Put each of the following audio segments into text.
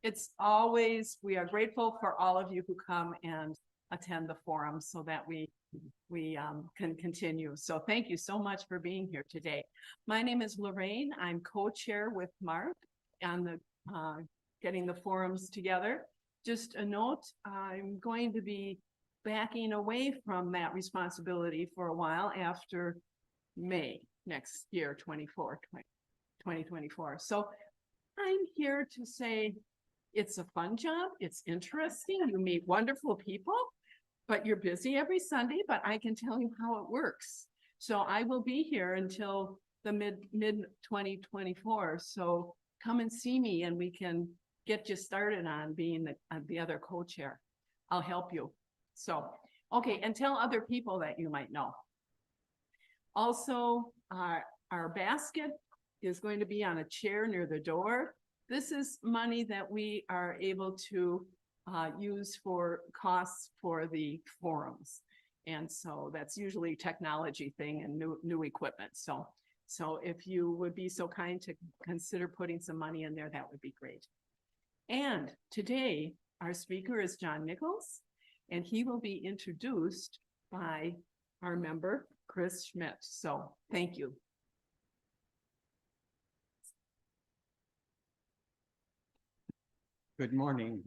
we are grateful for all of you who come and attend the forum so that we can continue. So thank you so much for being here today. My name is Lorraine. I'm co-chair with Mark on the getting the forums together. Just a note, I'm going to be backing away from that responsibility for a while after May next year, 2024. So I'm here to say it's a fun job. It's interesting. You meet wonderful people, but you're busy every Sunday, but I can tell you how it works. So I will be here until the mid 2024. So come and see me and we can get you started on being the other co-chair. I'll help you. So, okay, and tell other people that you might know. Also, our basket is going to be on a chair near the door. This is money that we are able to use for costs for the forums. And so that's usually a technology thing and new equipment. So if you would be so kind to consider putting some money in there, that would be great. And today, our speaker is John Nichols, and he will be introduced by our member, Chris Schmidt. So thank you. Good morning.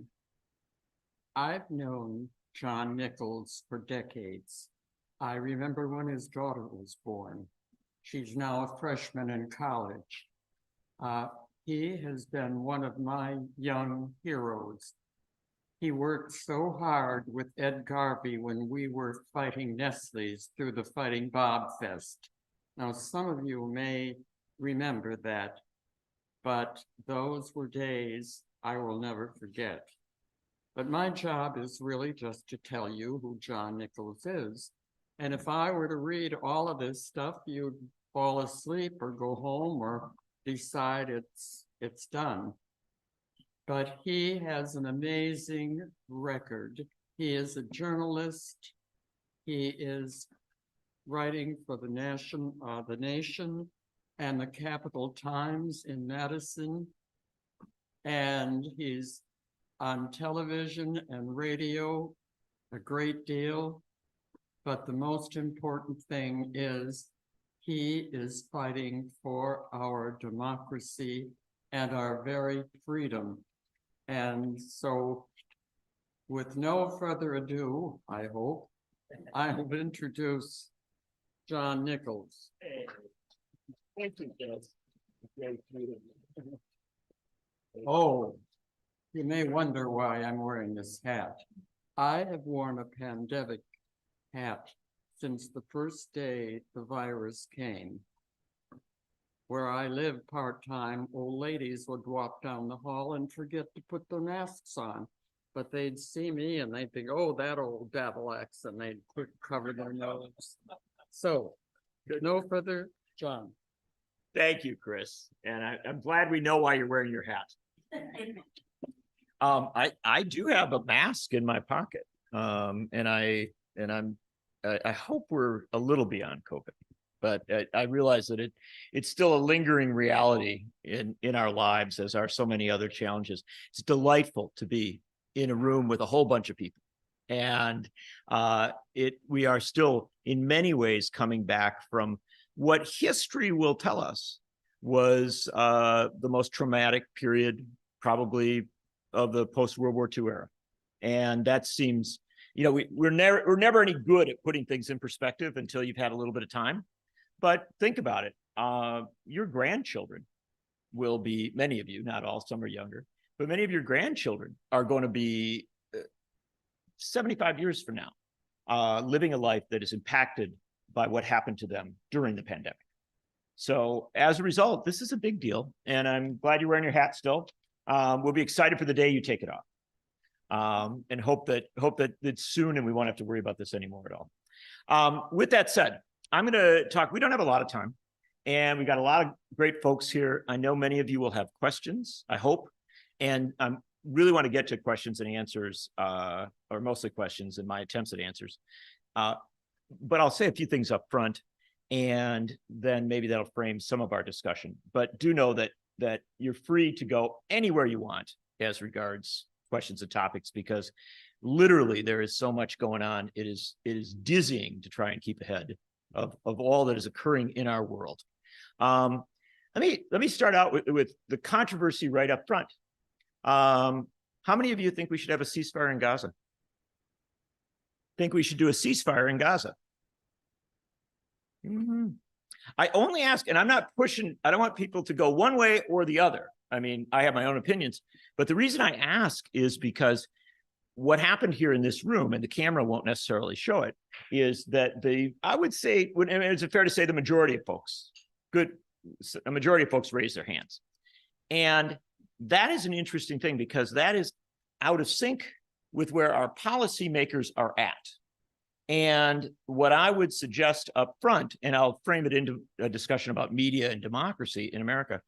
I've known John Nichols for decades. I remember when his daughter was born. She's now a freshman in college. He has been one of my young heroes. He worked so hard with Ed Garvey when we were fighting Nestle's through the Fighting Bob Fest. Now, some of you may remember that, but those were days I will never forget. But my job is really just to tell you who John Nichols is. And if I were to read all of this stuff, you'd fall asleep or go home or decide it's done. But he has an amazing record. He is a journalist. He is writing for the Nation and the Capital Times in Madison. And he's on television and radio a great deal. But the most important thing is he is fighting for our democracy and our very freedom. And so with no further ado, I hope, I will introduce John Nichols. Hey. Thank you, Jess. Great meeting. Oh, you may wonder why I'm wearing this hat. I have worn a pandemic hat since the first day the virus came. Where I live part-time, old ladies would walk down the hall and forget to put their masks on. But they'd see me and they'd think, oh, that old Babalax, and they'd cover their nose. So, no further, John. Thank you, Chris. And I'm glad we know why you're wearing your hat. I do have a mask in my pocket. And I hope we're a little beyond COVID. But I realize that it's still a lingering reality in our lives, as are so many other challenges. It's delightful to be in a room with a whole bunch of people. And we are still, in many ways, coming back from what history will tell us was the most traumatic period, probably, of the post-World War II era. And that seems, we're never any good at putting things in perspective until you've had a little bit of time. But think about it. Your grandchildren will be, many of you, not all, some are younger, but many of your grandchildren are going to be 75 years from now, living a life that is impacted by what happened to them during the pandemic. So as a result, this is a big deal. And I'm glad you're wearing your hat still. We'll be excited for the day you take it off. And hope that it's soon and we won't have to worry about this anymore at all. With that said, I'm going to talk. We don't have a lot of time, and we got a lot of great folks here. I know many of you will have questions, I hope, and I really want to get to questions and answers, or mostly questions and my attempts at answers. But I'll say a few things up front, and then maybe that'll frame some of our discussion. But do know that you're free to go anywhere you want as regards questions and topics, because literally there is so much going on. It is dizzying to try and keep ahead of all that is occurring in our world. Let me start out with the controversy right up front. How many of you think we should have a ceasefire in Gaza? Think we should do a ceasefire in Gaza? I only ask, and I'm not pushing, I don't want people to go one way or the other. I mean, I have my own opinions, but the reason I ask is because what happened here in this room, and the camera won't necessarily show it, is that I would say, is it fair to say the majority of folks, a majority of folks raised their hands. And that is an interesting thing, because that is out of sync with where our policymakers are at. And what I would suggest up front, and I'll frame it into a discussion about media and democracy in America,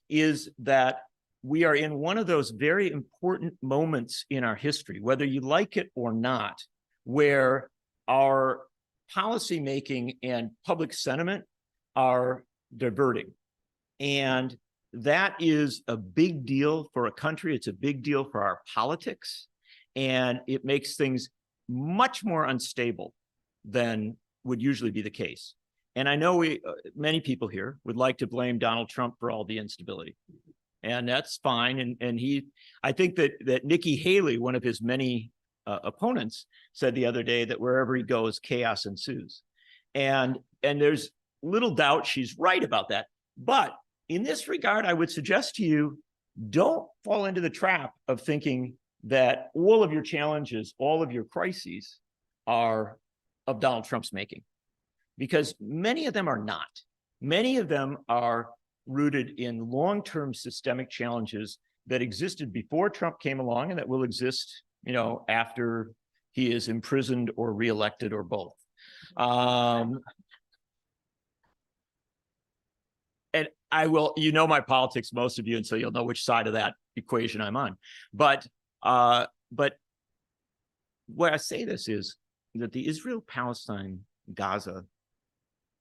is that we are in one of those very important moments in our history, whether you like it or not, where our policymaking and public sentiment are diverting. And that is a big deal for a country. It's a big deal for our politics. And it makes things much more unstable than would usually be the case. And I know many people here would like to blame Donald Trump for all the instability. And that's fine. And I think that Nikki Haley, one of his many opponents, said the other day that wherever he goes, chaos ensues. And there's little doubt she's right about that. But in this regard, I would suggest to you, don't fall into the trap of thinking that all of your challenges, all of your crises are of Donald Trump's making, because many of them are not. Many of them are rooted in long-term systemic challenges that existed before Trump came along and that will exist, after he is imprisoned or reelected or both. And I will, my politics, most of you, and so you'll know which side of that equation I'm on. But why I say this is that the Israel-Palestine-Gaza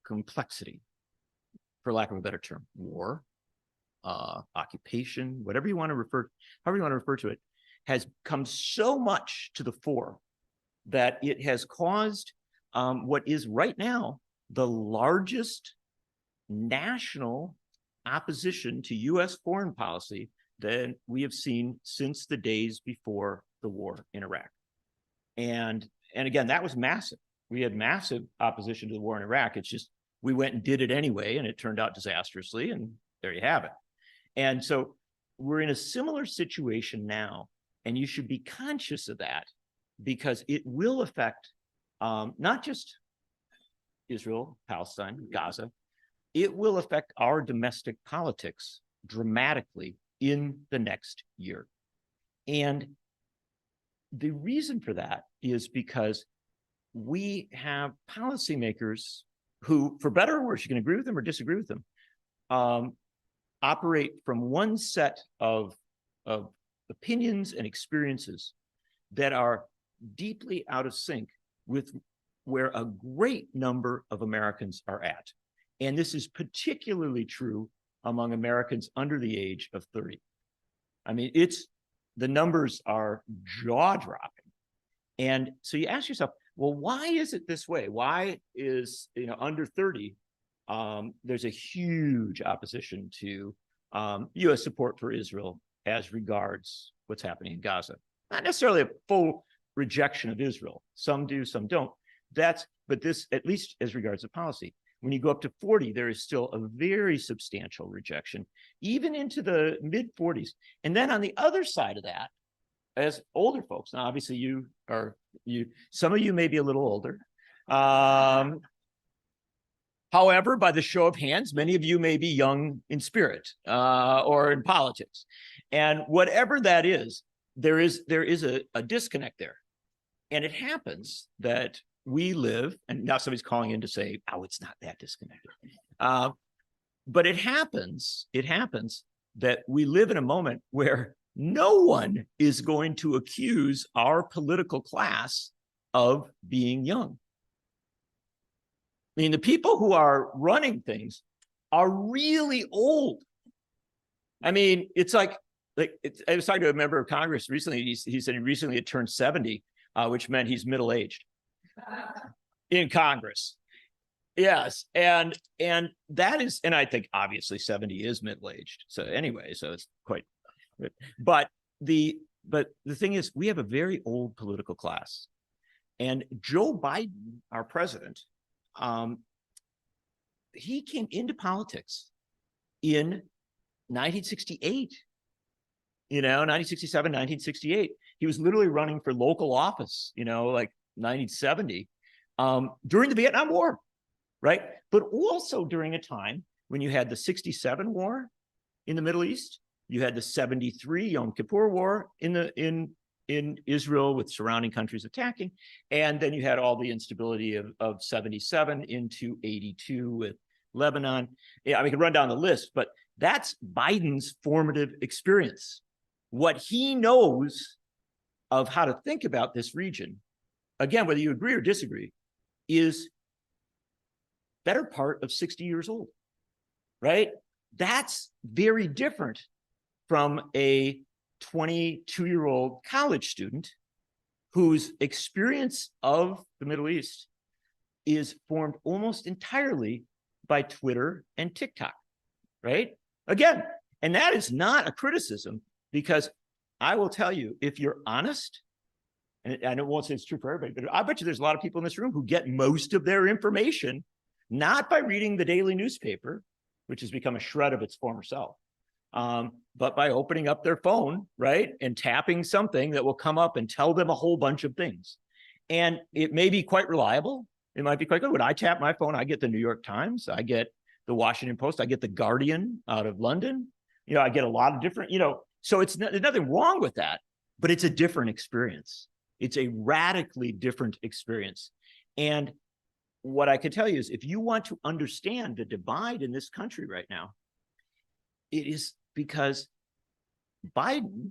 complexity, for lack of a better term, war, occupation, however you want to refer to it, has come so much to the fore that it has caused what is right now the largest national opposition to U.S. foreign policy that we have seen since the days before the war in Iraq. And again, that was massive. We had massive opposition to the war in Iraq. It's just, we went and did it anyway, and it turned out disastrously, and there you have it. And so we're in a similar situation now, and you should be conscious of that, because it will affect not just Israel, Palestine, Gaza, it will affect our domestic politics dramatically in the next year. And the reason for that is because we have policymakers who, for better or worse, you can agree with them or disagree with them, operate from one set of opinions and experiences that are deeply out of sync with where a great number of Americans are at. And this is particularly true among Americans under the age of 30. I mean, the numbers are jaw-dropping. And so you ask yourself, well, why is it this way? Why is, under 30, there's a huge opposition to U.S. support for Israel as regards what's happening in Gaza? Not necessarily a full rejection of Israel. Some do, some don't. But this, at least as regards to policy. When you go up to 40, there is still a very substantial rejection, even into the mid 40s. And then on the other side of that, as older folks, now obviously some of you may be a little older. However, by the show of hands, many of you may be young in spirit or in politics. And whatever that is, there is a disconnect there. And it happens that we live, and now somebody's calling in to say, oh, it's not that disconnected. But it happens that we live in a moment where no one is going to accuse our political class of being young. I mean, the people who are running things are really old. I mean, it's like I was talking to a member of Congress recently. He said he recently had turned 70, which meant he's middle-aged in Congress. Yes, and that is, and I think obviously 70 is middle-aged. So anyway, so it's quite good. But the thing is, we have a very old political class, and Joe Biden, our president, he came into politics in 1968. 1967, 1968. He was literally running for local office, like 1970, during the Vietnam War. Right. But also during a time when you had the 67 war in the Middle East, you had the 73 Yom Kippur War in Israel with surrounding countries attacking. And then you had all the instability of 77 into 82 with Lebanon. Yeah, we could run down the list, but that's Biden's formative experience. What he knows of how to think about this region, again, whether you agree or disagree, is better part of 60 years old, right? That's very different from a 22-year-old college student whose experience of the Middle East is formed almost entirely by Twitter and TikTok, right? Again, and that is not a criticism, because I will tell you, if you're honest, and I won't say it's true for everybody, but I bet you there's a lot of people in this room who get most of their information not by reading the daily newspaper, which has become a shred of its former self, but by opening up their phone, right, and tapping something that will come up and tell them a whole bunch of things. And it may be quite reliable. It might be quite good. When I tap my phone, I get the New York Times, I get the Washington Post, I get the Guardian out of London. I get a lot of different, so there's nothing wrong with that, but it's a different experience. It's a radically different experience. And what I can tell you is, if you want to understand the divide in this country right now, it is because Biden,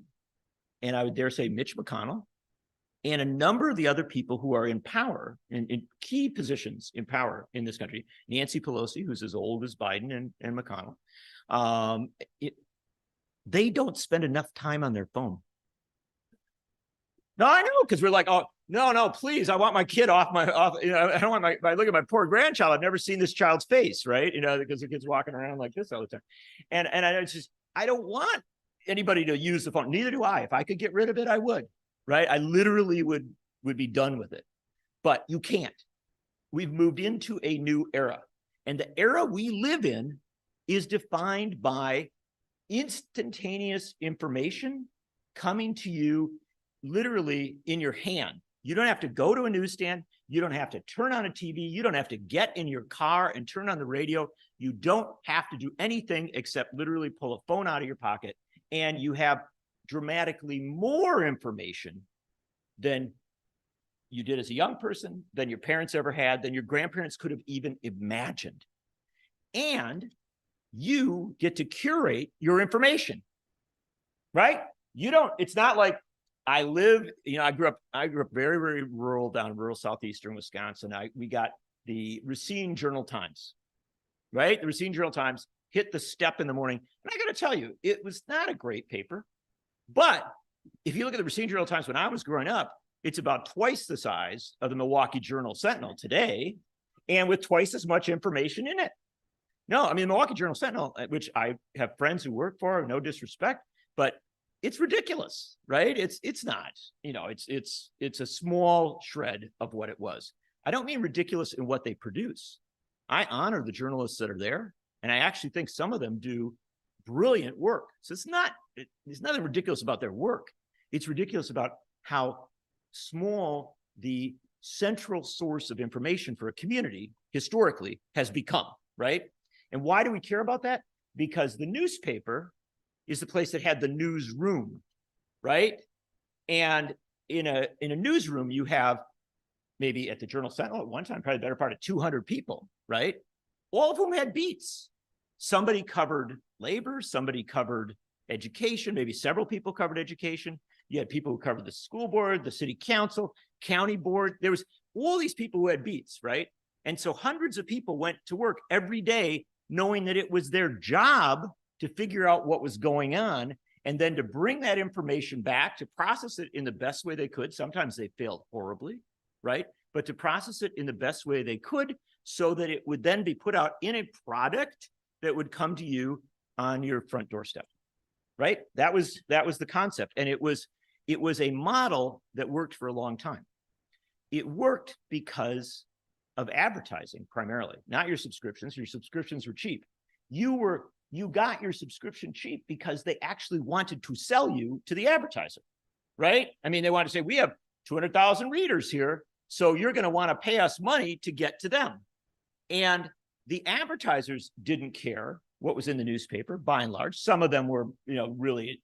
and I would dare say Mitch McConnell, and a number of the other people who are in power, in key positions in power in this country, Nancy Pelosi, who's as old as Biden and McConnell, they don't spend enough time on their phone. No, I know, because we're like, oh, no, please, I want my kid off. I don't want I look at my poor grandchild. I've never seen this child's face, right? Because the kid's walking around like this all the time. And I don't want anybody to use the phone. Neither do I. If I could get rid of it, I would, right? I literally would be done with it. But you can't. We've moved into a new era. And the era we live in is defined by instantaneous information coming to you literally in your hand. You don't have to go to a newsstand. You don't have to turn on a TV. You don't have to get in your car and turn on the radio. You don't have to do anything except literally pull a phone out of your pocket, and you have dramatically more information than you did as a young person, than your parents ever had, than your grandparents could have even imagined. And you get to curate your information, right? It's not like I grew up very, very rural, down in rural southeastern Wisconsin. We got the Racine Journal-Times, right? The Racine Journal-Times hit the step in the morning. And I got to tell you, it was not a great paper. But if you look at the Racine Journal-Times when I was growing up, it's about twice the size of the Milwaukee Journal-Sentinel today, and with twice as much information in it. No, I mean, the Milwaukee Journal-Sentinel, which I have friends who work for, no disrespect, but it's ridiculous, right? It's not, it's a small shred of what it was. I don't mean ridiculous in what they produce. I honor the journalists that are there, and I actually think some of them do brilliant work. So there's nothing ridiculous about their work. It's ridiculous about how small the central source of information for a community historically has become, right? And why do we care about that? Because the newspaper is the place that had the newsroom, right? And in a newsroom, you have maybe at the Journal-Sentinel at one time, probably the better part of 200 people, right? All of whom had beats. Somebody covered labor, somebody covered education, maybe several people covered education. You had people who covered the school board, the city council, county board. There was all these people who had beats, right? And so hundreds of people went to work every day knowing that it was their job to figure out what was going on and then to bring that information back, to process it in the best way they could. Sometimes they failed horribly, right? But to process it in the best way they could so that it would then be put out in a product that would come to you on your front doorstep, right? That was the concept. And it was a model that worked for a long time. It worked because of advertising primarily, not your subscriptions. Your subscriptions were cheap. You got your subscription cheap because they actually wanted to sell you to the advertiser, right? I mean, they wanted to say, we have 200,000 readers here, so you're going to want to pay us money to get to them. And the advertisers didn't care what was in the newspaper, by and large. Some of them were, really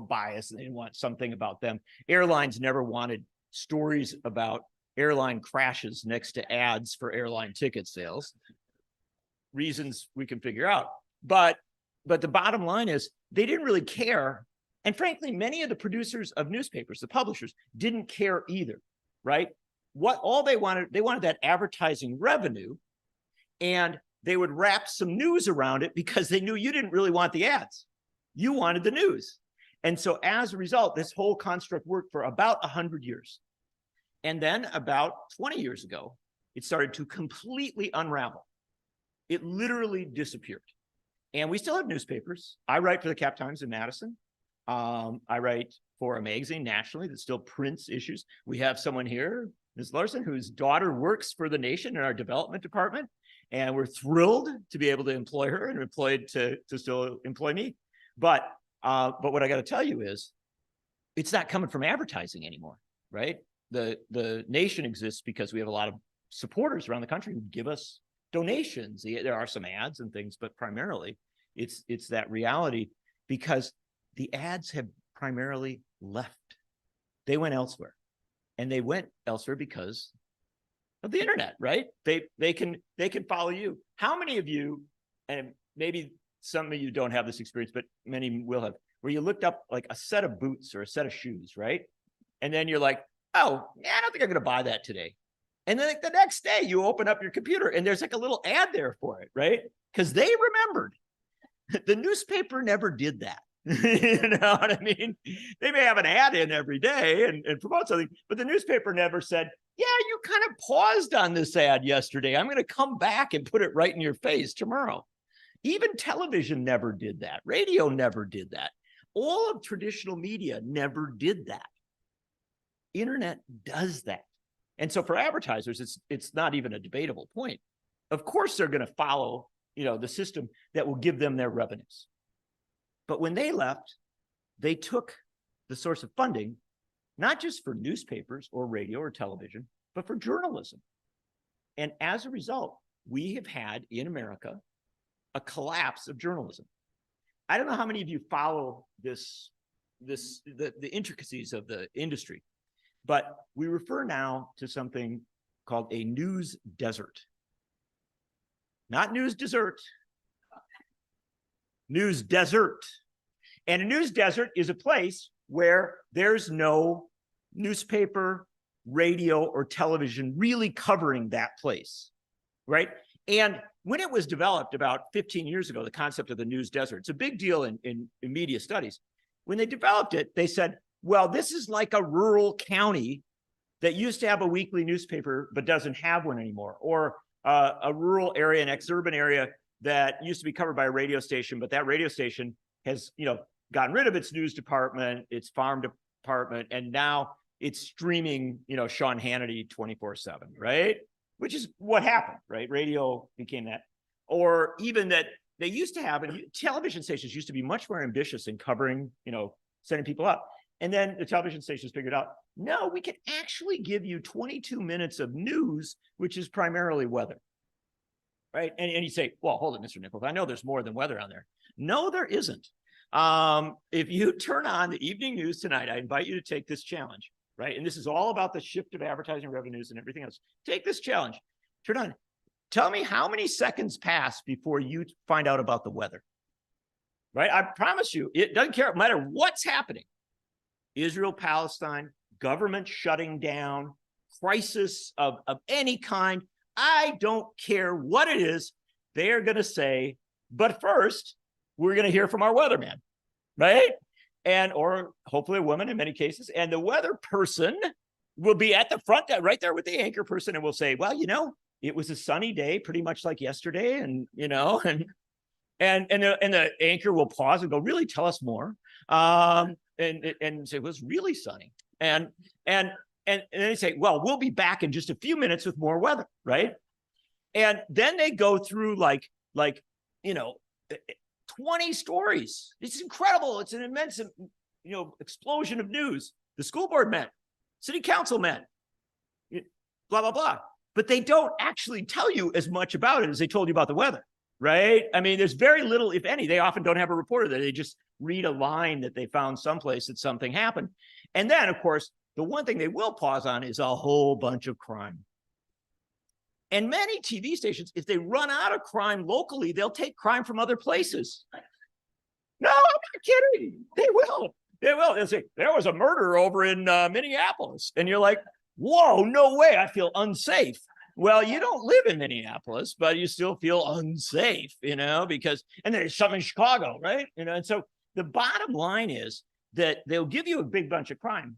biased, and they didn't want something about them. Airlines never wanted stories about airline crashes next to ads for airline ticket sales. Reasons we can figure out. But the bottom line is they didn't really care. And frankly, many of the producers of newspapers, the publishers, didn't care either, right? They wanted that advertising revenue, and they would wrap some news around it because they knew you didn't really want the ads. You wanted the news. And so as a result, this whole construct worked for about 100 years. And then about 20 years ago, it started to completely unravel. It literally disappeared. And we still have newspapers. I write for the Cap Times in Madison. I write for a magazine nationally that still prints issues. We have someone here, Ms. Larson, whose daughter works for The Nation in our development department. And we're thrilled to be able to employ her and employed to still employ me. But what I got to tell you is, it's not coming from advertising anymore, right? The Nation exists because we have a lot of supporters around the country who give us donations. There are some ads and things, but primarily it's that reality, because the ads have primarily left. They went elsewhere, and they went elsewhere because of the internet, right? They can follow you. How many of you, and maybe some of you don't have this experience, but many will have, where you looked up like a set of boots or a set of shoes, right? And then you're like, oh, yeah, I don't think I'm going to buy that today. And then like the next day you open up your computer and there's like a little ad there for it, right? Because they remembered. The newspaper never did that. You know what I mean? They may have an ad in every day and promote something, but the newspaper never said, yeah, you kind of paused on this ad yesterday. I'm going to come back and put it right in your face tomorrow. Even television never did that. Radio never did that. All of traditional media never did that. Internet does that. And so for advertisers, it's not even a debatable point. Of course, they're going to follow, the system that will give them their revenues. But when they left, they took the source of funding, not just for newspapers or radio or television, but for journalism. And as a result, we have had in America a collapse of journalism. I don't know how many of you follow the intricacies of the industry, but we refer now to something called a news desert. Not news dessert, news desert. And a news desert is a place where there's no newspaper, radio, or television really covering that place, right? And when it was developed about 15 years ago, the concept of the news desert, it's a big deal in media studies. When they developed it, they said, well, this is like a rural county that used to have a weekly newspaper but doesn't have one anymore, or a rural area, an ex-urban area that used to be covered by a radio station, but that radio station has, gotten rid of its news department, its farm department, and now it's streaming, Sean Hannity 24/7, right? Which is what happened, right? Radio became that. Or even that they used to have, and television stations used to be much more ambitious in covering, sending people up. And then the television stations figured out, no, we can actually give you 22 minutes of news, which is primarily weather, right? And you say, well, hold it, Mr. Nichols, I know there's more than weather on there. No, there isn't. If you turn on the evening news tonight, I invite you to take this challenge, right? And this is all about the shift of advertising revenues and everything else. Take this challenge. Turn on. Tell me how many seconds pass before you find out about the weather, right? I promise you, it doesn't care, no matter what's happening. Israel, Palestine, government shutting down, crisis of any kind. I don't care what it is. They're going to say, but first, we're going to hear from our weatherman, right? or hopefully a woman in many cases. And the weather person will be at the front, right there with the anchor person, and will say, well, it was a sunny day, pretty much like yesterday. And, and the anchor will pause and go, really, tell us more. And say, it was really sunny. And then they say, well, we'll be back in just a few minutes with more weather, right? And then they go through like 20 stories. It's incredible. It's an immense, explosion of news. The school board met, city council met, blah, blah, blah. But they don't actually tell you as much about it as they told you about the weather, right? I mean, there's very little, if any. They often don't have a reporter there. They just read a line that they found someplace that something happened. And then, of course, the one thing they will pause on is a whole bunch of crime. And many TV stations, if they run out of crime locally, they'll take crime from other places. No, I'm not kidding. They will. They'll say, there was a murder over in Minneapolis. And you're like, whoa, no way. I feel unsafe. Well, you don't live in Minneapolis, but you still feel unsafe, because, and there's something in Chicago, right? And so the bottom line is that they'll give you a big bunch of crime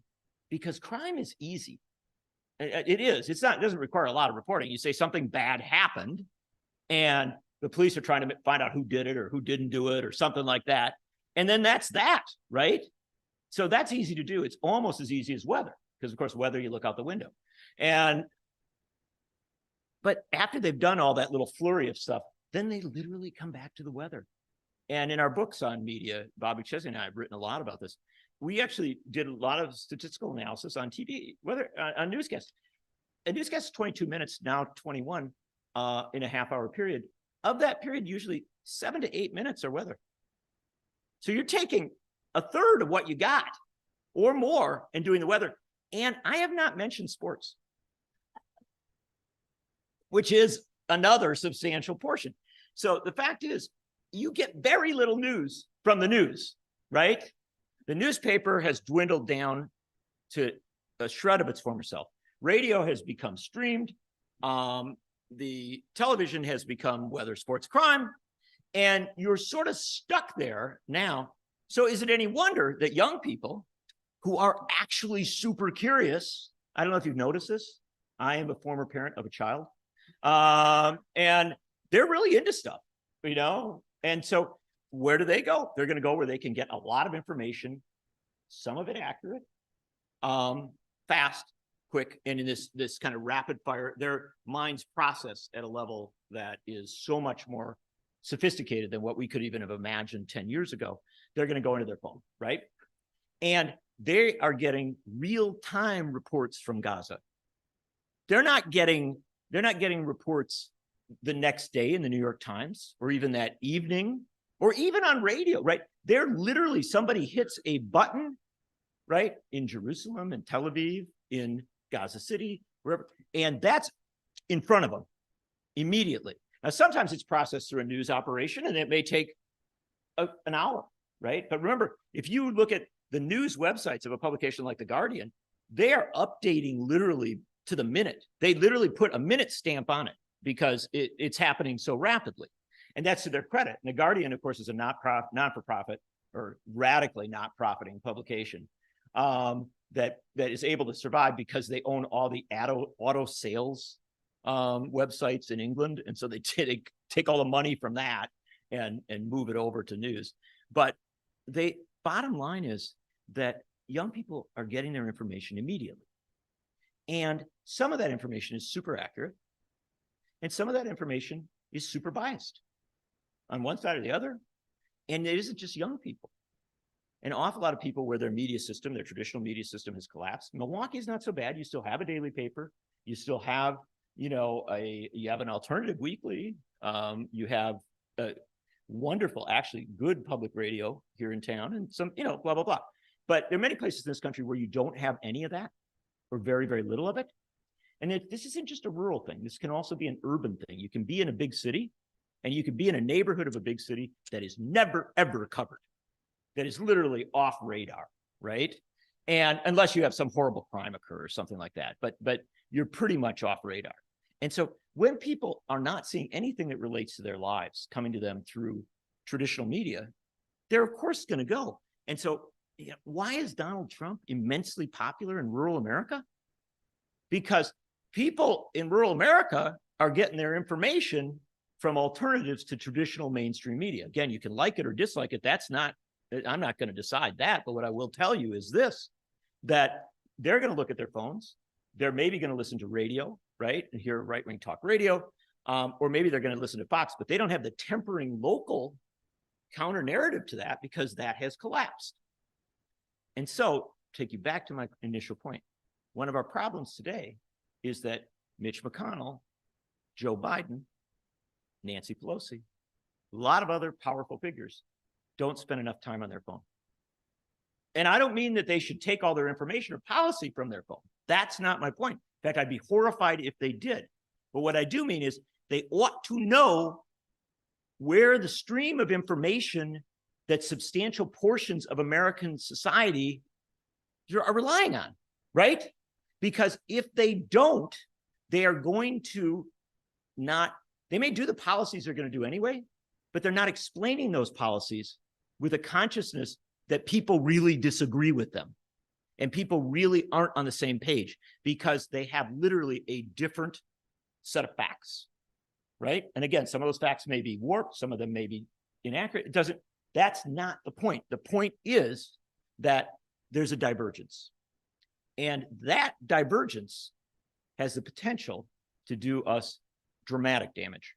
because crime is easy. It is. It doesn't require a lot of reporting. You say something bad happened and the police are trying to find out who did it or who didn't do it or something like that. And then that's that, right? So that's easy to do. It's almost as easy as weather because, of course, weather, you look out the window. But after they've done all that little flurry of stuff, then they literally come back to the weather. And in our books on media, Bobby Chesney and I have written a lot about this. We actually did a lot of statistical analysis on TV, whether on newscasts. A newscast is 22 minutes, now 21 in a half-hour period. Of that period, usually 7 to 8 minutes are weather. So you're taking a third of what you got or more and doing the weather. And I have not mentioned sports, which is another substantial portion. So the fact is, you get very little news from the news, right? The newspaper has dwindled down to a shred of its former self. Radio has become streamed. The television has become weather, sports, crime, and you're sort of stuck there now. So is it any wonder that young people who are actually super curious, I don't know if you've noticed this, I am a former parent of a child, and they're really into stuff, and so where do they go? They're going to go where they can get a lot of information, some of it accurate, fast, quick, and in this kind of rapid fire. Their minds process at a level that is so much more sophisticated than what we could even have imagined 10 years ago. They're going to go into their phone, right? And they are getting real-time reports from Gaza. They're not getting reports the next day in the New York Times or even that evening or even on radio, right? They're literally, somebody hits a button, right? In Jerusalem and Tel Aviv, in Gaza City, wherever, and that's in front of them immediately. Now, sometimes it's processed through a news operation and it may take an hour, right? But remember, if you look at the news websites of a publication like The Guardian, they are updating literally to the minute. They literally put a minute stamp on it because it's happening so rapidly. And that's to their credit. And The Guardian, of course, is a not-for-profit or radically not profiting publication that is able to survive because they own all the auto sales websites in England. And so they take all the money from that and move it over to news. But bottom line is that young people are getting their information immediately. And some of that information is super accurate. And some of that information is super biased on one side or the other. And it isn't just young people. An awful lot of people where their media system, their traditional media system has collapsed. Milwaukee is not so bad. You still have a daily paper. You still have, you have an alternative weekly. You have a wonderful, actually good public radio here in town and some, blah, blah, blah. But there are many places in this country where you don't have any of that or very, very little of it. And this isn't just a rural thing. This can also be an urban thing. You can be in a big city and you can be in a neighborhood of a big city that is never, ever covered, that is literally off radar, right? And unless you have some horrible crime occur or something like that, but you're pretty much off radar. And so when people are not seeing anything that relates to their lives coming to them through traditional media, they're of course going to go. And so why is Donald Trump immensely popular in rural America? Because people in rural America are getting their information from alternatives to traditional mainstream media. Again, you can like it or dislike it. I'm not going to decide that. But what I will tell you is this, that they're going to look at their phones. They're maybe going to listen to radio, right? And hear right-wing talk radio. Or maybe they're going to listen to Fox, but they don't have the tempering local counter narrative to that because that has collapsed. And so, take you back to my initial point. One of our problems today is that Mitch McConnell, Joe Biden, Nancy Pelosi, a lot of other powerful figures don't spend enough time on their phone. And I don't mean that they should take all their information or policy from their phone. That's not my point. In fact, I'd be horrified if they did. But what I do mean is they ought to know where the stream of information that substantial portions of American society are relying on, right? Because if they don't, they are going to they may do the policies they're going to do anyway, but they're not explaining those policies with a consciousness that people really disagree with them. And people really aren't on the same page because they have literally a different set of facts, right? And again, some of those facts may be warped, some of them may be inaccurate. That's not the point. The point is that there's a divergence. And that divergence has the potential to do us dramatic damage.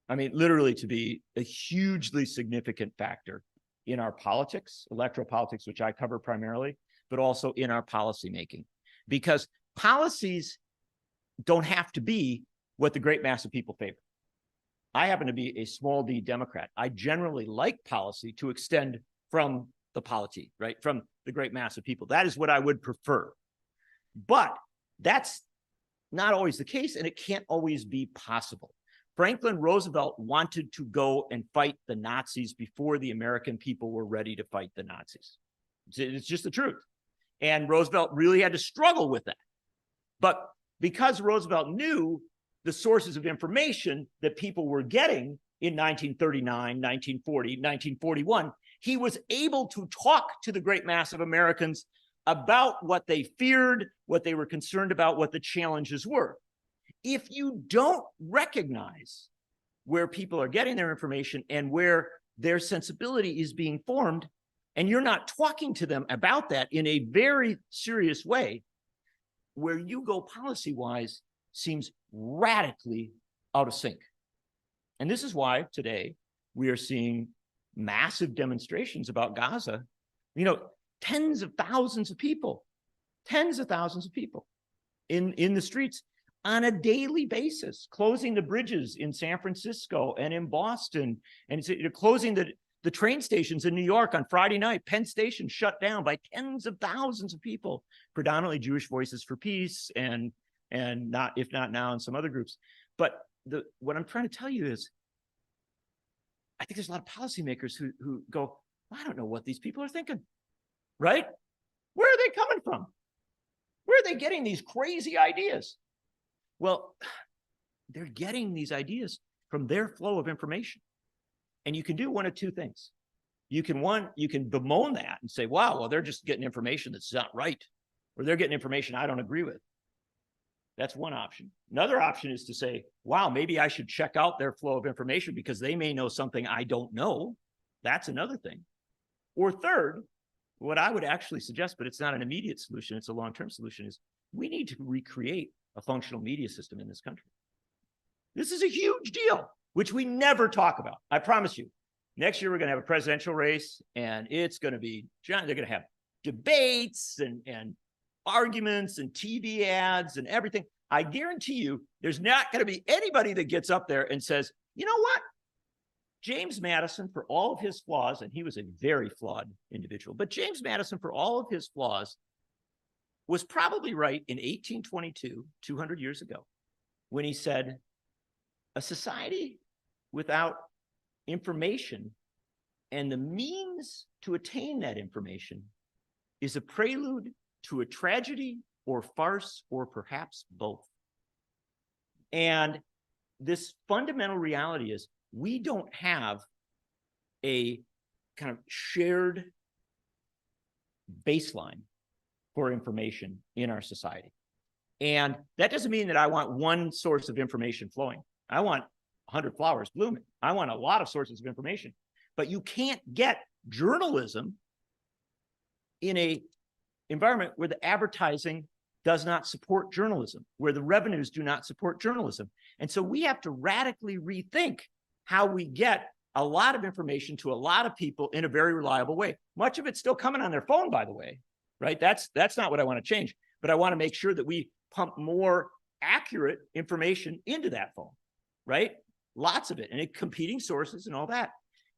I mean, literally to be a hugely significant factor in our politics, electoral politics, which I cover primarily, but also in our policy making. Because policies don't have to be what the great mass of people favor. I happen to be a small d Democrat. I generally like policy to extend from the polity, right? From the great mass of people. That is what I would prefer. But that's not always the case, and it can't always be possible. Franklin Roosevelt wanted to go and fight the Nazis before the American people were ready to fight the Nazis. It's just the truth. And Roosevelt really had to struggle with that. But because Roosevelt knew the sources of information that people were getting in 1939, 1940, 1941, he was able to talk to the great mass of Americans about what they feared, what they were concerned about, what the challenges were. If you don't recognize where people are getting their information and where their sensibility is being formed, and you're not talking to them about that in a very serious way, where you go policy-wise seems radically out of sync. And this is why today we are seeing massive demonstrations about Gaza. Tens of thousands of people in the streets on a daily basis, closing the bridges in San Francisco and in Boston, and closing the train stations in New York on Friday night. Penn Station shut down by tens of thousands of people, predominantly Jewish Voices for Peace and not, if not now, in some other groups. But what I'm trying to tell you is, I think there's a lot of policymakers who go, I don't know what these people are thinking, right? Where are they coming from? Where are they getting these crazy ideas? Well, they're getting these ideas from their flow of information. And you can do one of two things. You can bemoan that and say, wow, well, they're just getting information that's not right, or they're getting information I don't agree with. That's one option. Another option is to say, wow, maybe I should check out their flow of information because they may know something I don't know. That's another thing. Or third, what I would actually suggest, but it's not an immediate solution, it's a long-term solution, is we need to recreate a functional media system in this country. This is a huge deal, which we never talk about. I promise you. Next year, we're going to have a presidential race, and it's going to be, they're going to have debates and arguments and TV ads and everything. I guarantee you, there's not going to be anybody that gets up there and says, you know what? James Madison, for all of his flaws, and he was a very flawed individual, but James Madison, for all of his flaws, was probably right in 1822, 200 years ago, when he said, a society without information and the means to attain that information is a prelude to a tragedy or farce or perhaps both. And this fundamental reality is we don't have a kind of shared baseline for information in our society. And that doesn't mean that I want one source of information flowing. I want 100 flowers blooming. I want a lot of sources of information. But you can't get journalism in a environment where the advertising does not support journalism, where the revenues do not support journalism. And so we have to radically rethink how we get a lot of information to a lot of people in a very reliable way. Much of it's still coming on their phone, by the way, right? That's not what I want to change, but I want to make sure that we pump more accurate information into that phone, right? Lots of it, and competing sources and all that.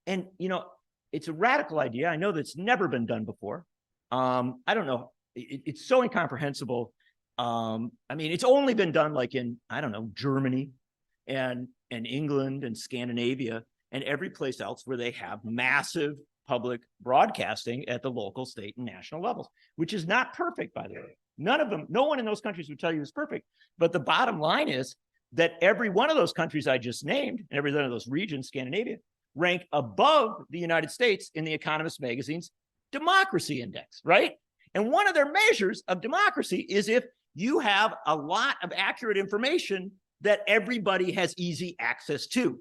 And, you know, it's a radical idea. I know that's never been done before. I don't know. It's so incomprehensible. I mean, it's only been done like in, I don't know, Germany and England and Scandinavia and every place else where they have massive public broadcasting at the local, state, and national levels, which is not perfect, by the way. None of them, no one in those countries would tell you it's perfect. But the bottom line is that every one of those countries I just named, and every one of those regions, Scandinavia, rank above the United States in the Economist magazine's democracy index, right? And one of their measures of democracy is if you have a lot of accurate information that everybody has easy access to.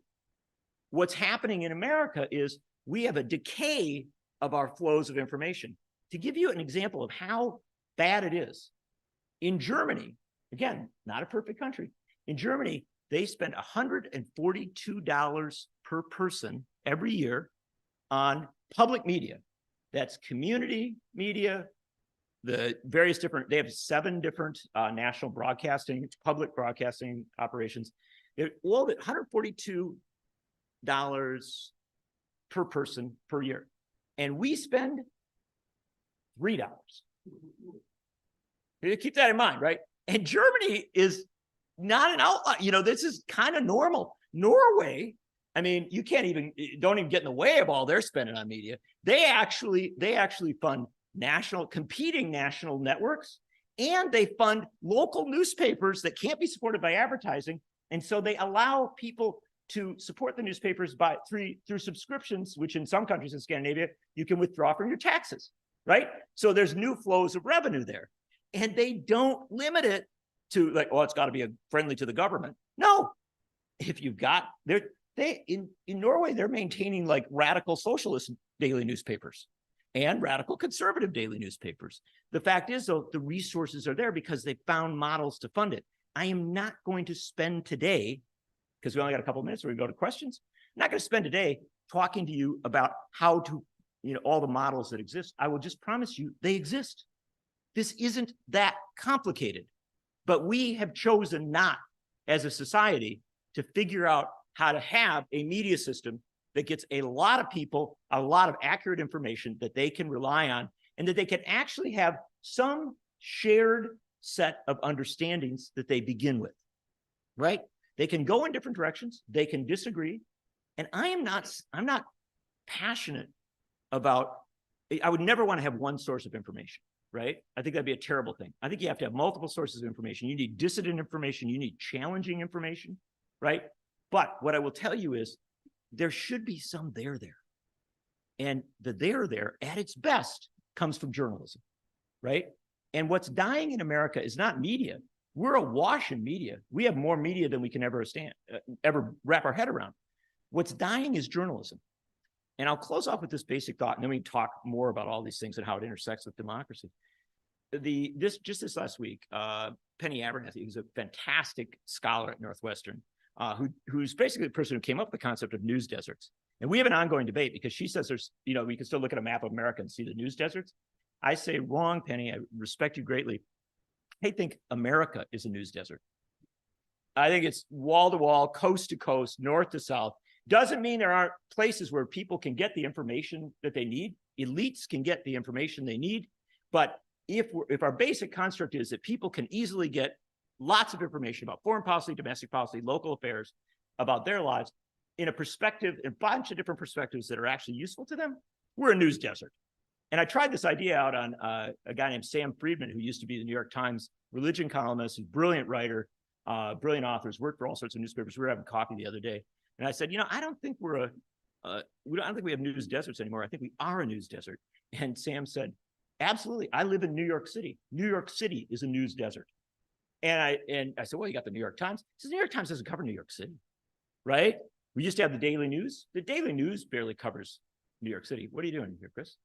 What's happening in America is we have a decay of our flows of information. To give you an example of how bad it is, in Germany, again, not a perfect country, in Germany, they spend $142 per person every year on public media. That's community media, the various different, they have 7 different national broadcasting, public broadcasting operations. They're all at $142 per person per year. And we spend $3. Keep that in mind, right? And Germany is not an outlier. You know, this is kind of normal. Norway, I mean, you don't even get in the way of all they're spending on media. They actually fund competing national networks, and they fund local newspapers that can't be supported by advertising. And so they allow people to support the newspapers through subscriptions, which in some countries in Scandinavia, you can withdraw from your taxes, right? So there's new flows of revenue there. And they don't limit it to like, oh, it's got to be friendly to the government. No, if you've got, in Norway, they're maintaining like radical socialist daily newspapers and radical conservative daily newspapers. The fact is, though, the resources are there because they found models to fund it. I am not going to spend today, because we only got a couple of minutes where we go to questions. I'm not going to spend today talking to you about how to, all the models that exist. I will just promise you they exist. This isn't that complicated, but we have chosen not as a society to figure out how to have a media system that gets a lot of people, a lot of accurate information that they can rely on, and that they can actually have some shared set of understandings that they begin with, right? They can go in different directions. They can disagree. And I'm not passionate about, I would never want to have one source of information, right? I think that'd be a terrible thing. I think you have to have multiple sources of information. You need dissident information. You need challenging information, right? But what I will tell you is there should be some there. And the there at its best comes from journalism, right? And what's dying in America is not media. We're awash in media. We have more media than we can ever wrap our head around. What's dying is journalism. And I'll close off with this basic thought, and then we can talk more about all these things and how it intersects with democracy. This last week, Penny Abernathy, who's a fantastic scholar at Northwestern, who's basically the person who came up with the concept of news deserts. And we have an ongoing debate because she says there's, we can still look at a map of America and see the news deserts. I say, wrong, Penny. I respect you greatly. I think America is a news desert. I think it's wall to wall, coast to coast, north to south. Doesn't mean there aren't places where people can get the information that they need. Elites can get the information they need. But if our basic construct is that people can easily get lots of information about foreign policy, domestic policy, local affairs, about their lives in a bunch of different perspectives that are actually useful to them, we're a news desert. And I tried this idea out on a guy named Sam Friedman, who used to be the New York Times religion columnist, a brilliant writer, brilliant authors, worked for all sorts of newspapers. We were having coffee the other day. And I said, I don't think I don't think we have news deserts anymore. I think we are a news desert. And Sam said, Absolutely. I live in New York City. New York City is a news desert. And I said, well, you got the New York Times. He says, New York Times doesn't cover New York City, right? We used to have the Daily News. The Daily News barely covers New York City. What are you doing here, Chris?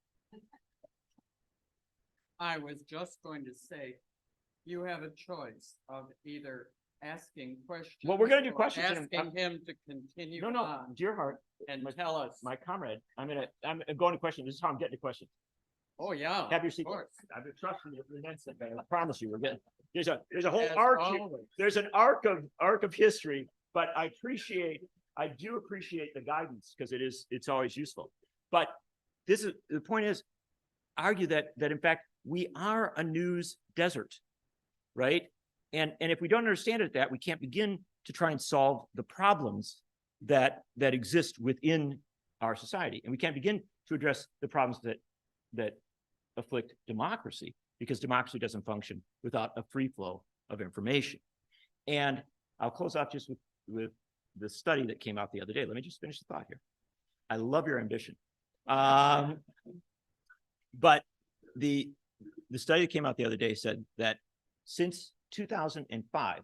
I was just going to say, you have a choice of either asking questions. Well, we're going to do or questions. Asking him to continue No, on dear heart, and tell us. my comrade, I'm going to question. This is how I'm getting to question. Oh, yeah. Have your seat. of course. I've been trusting you immensely, man. I promise you, we're getting, there's a whole As arc here. always. There's an arc of history, but I do appreciate the guidance because it's always useful. But the point is, argue that in fact, we are a news desert, right? And if we don't understand it, that we can't begin to try and solve the problems that exist within our society. And we can't begin to address the problems that afflict democracy, because democracy doesn't function without a free flow of information. And I'll close off just with the study that came out the other day. Let me just finish the thought here. I love your ambition. But the study that came out the other day said that since 2005,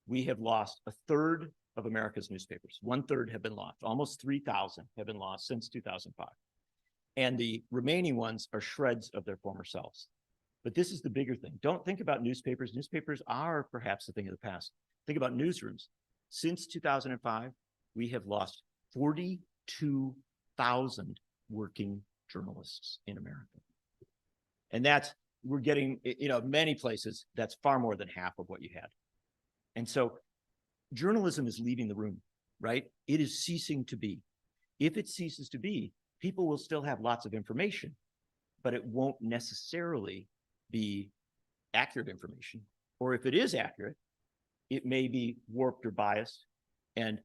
we have lost a third of America's newspapers. 1/3 have been lost. Almost 3,000 have been lost since 2005. And the remaining ones are shreds of their former selves. But this is the bigger thing. Don't think about newspapers. Newspapers are perhaps the thing of the past. Think about newsrooms. Since 2005, we have lost 42,000 working journalists in America. And we're getting, many places, that's far more than half of what you had. And so journalism is leaving the room, right? It is ceasing to be. If it ceases to be, people will still have lots of information, but it won't necessarily be accurate information. Or if it is accurate, it may be warped or biased. And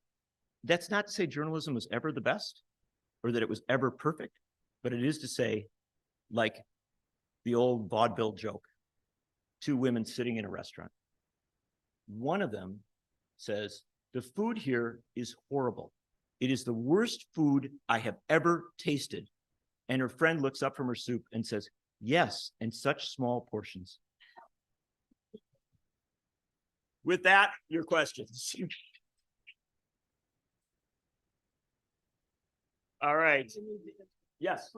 that's not to say journalism was ever the best or that it was ever perfect, but it is to say, like the old vaudeville joke, two women sitting in a restaurant. One of them says, the food here is horrible. It is the worst food I have ever tasted. And her friend looks up from her soup and says, yes, and such small portions. With that, your questions. All right. Yes.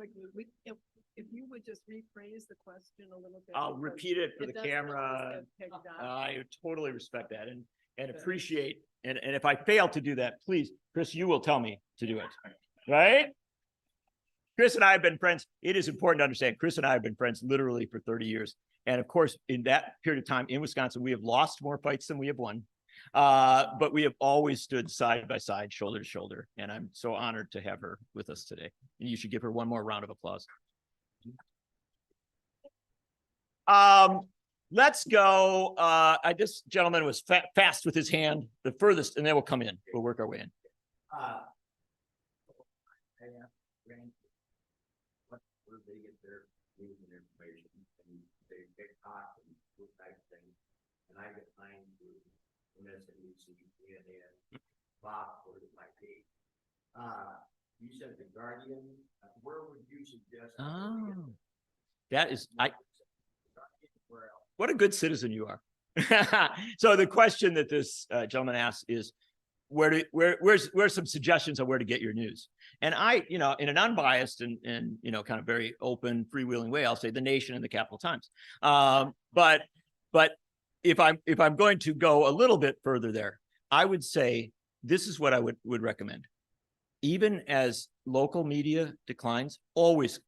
If you would just rephrase the question a little bit. I'll repeat it for the doesn't camera. always get picked up. I totally respect that and appreciate. And if I fail to do that, please, Chris, you will tell me to do it. Right? Chris and I have been friends. It is important to understand Chris and I have been friends literally for 30 years. And of course, in that period of time in Wisconsin, we have lost more fights than we have won. But we have always stood side by side, shoulder to shoulder. And I'm so honored to have her with us today. And you should give her one more round of applause. Let's go. This gentleman was fast with his hand, the furthest, and then we'll come in. We'll work our way in. Where they get their news and information, and they TikTok and those type of things. And I get mine through MSNBC, CNN, Fox, or it might be. You said the Guardian. Where would you suggest? That is, what a good citizen you are. So the question that this gentleman asks is, where's some suggestions on where to get your news? And I, in an unbiased and kind of very open, freewheeling way, I'll say the Nation and the Capital Times. But if I'm going to go a little bit further there, I would say this is what I would recommend. Even as local media declines, always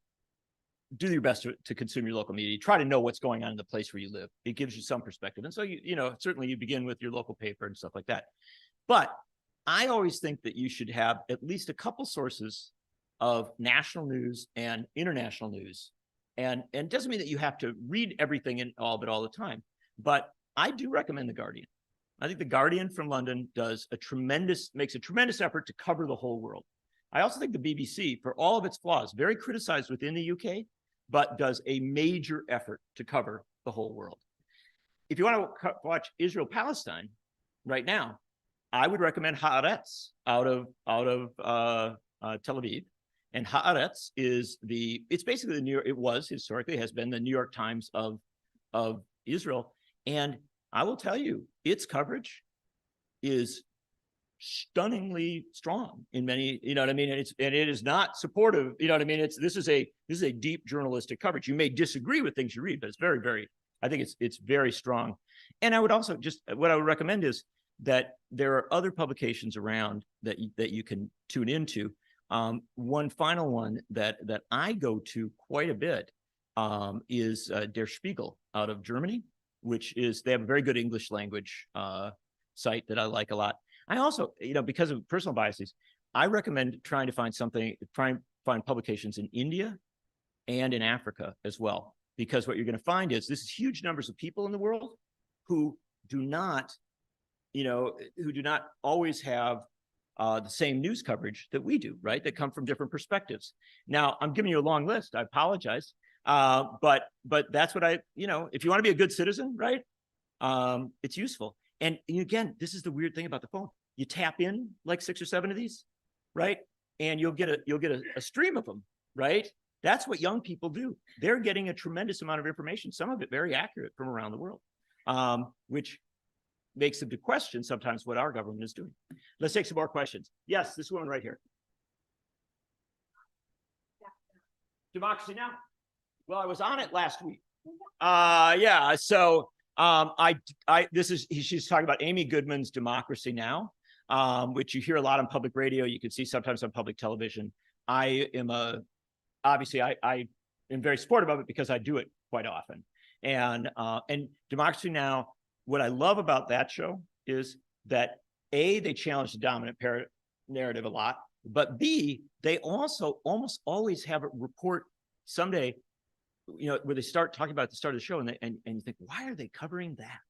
do your best to consume your local media. Try to know what's going on in the place where you live. It gives you some perspective. And so, certainly you begin with your local paper and stuff like that. But I always think that you should have at least a couple sources of national news and international news. And it doesn't mean that you have to read everything in all of it all the time. But I do recommend The Guardian. I think The Guardian from London makes a tremendous effort to cover the whole world. I also think the BBC, for all of its flaws, very criticized within the UK, but does a major effort to cover the whole world. If you want to watch Israel-Palestine right now, I would recommend Haaretz out of Tel Aviv. And Haaretz is it's basically the New York, it was historically, has been the New York Times of Israel. And I will tell you, its coverage is stunningly strong in many, you know what I mean? And it is not supportive, you know what I mean? This is a deep journalistic coverage. You may disagree with things you read, but it's very, very, I think it's very strong. And I would also what I would recommend is that there are other publications around that you can tune into. One final one that I go to quite a bit is Der Spiegel out of Germany, they have a very good English language site that I like a lot. I also, because of personal biases, I recommend trying to find publications in India and in Africa as well, because what you're going to find is this is huge numbers of people in the world who do not always have the same news coverage that we do, right? That come from different perspectives. Now, I'm giving you a long list. I apologize. But that's what if you want to be a good citizen, right? It's useful. And again, this is the weird thing about the phone. You tap in like 6 or 7 of these, right? And you'll get a stream of them, right? That's what young people do. They're getting a tremendous amount of information, some of it very accurate from around the world, which makes them to question sometimes what our government is doing. Let's take some more questions. Yes, this one right here. Democracy Now! Well, I was on it last week. Yeah, so she's talking about Amy Goodman's Democracy Now!, which you hear a lot on public radio. You can see sometimes on public television. I am very supportive of it because I do it quite often. And Democracy Now!, what I love about that show is that A, they challenge the dominant narrative a lot, but B, they also almost always have a report someday, where they start talking about at the start of the show, and you think, why are they covering that?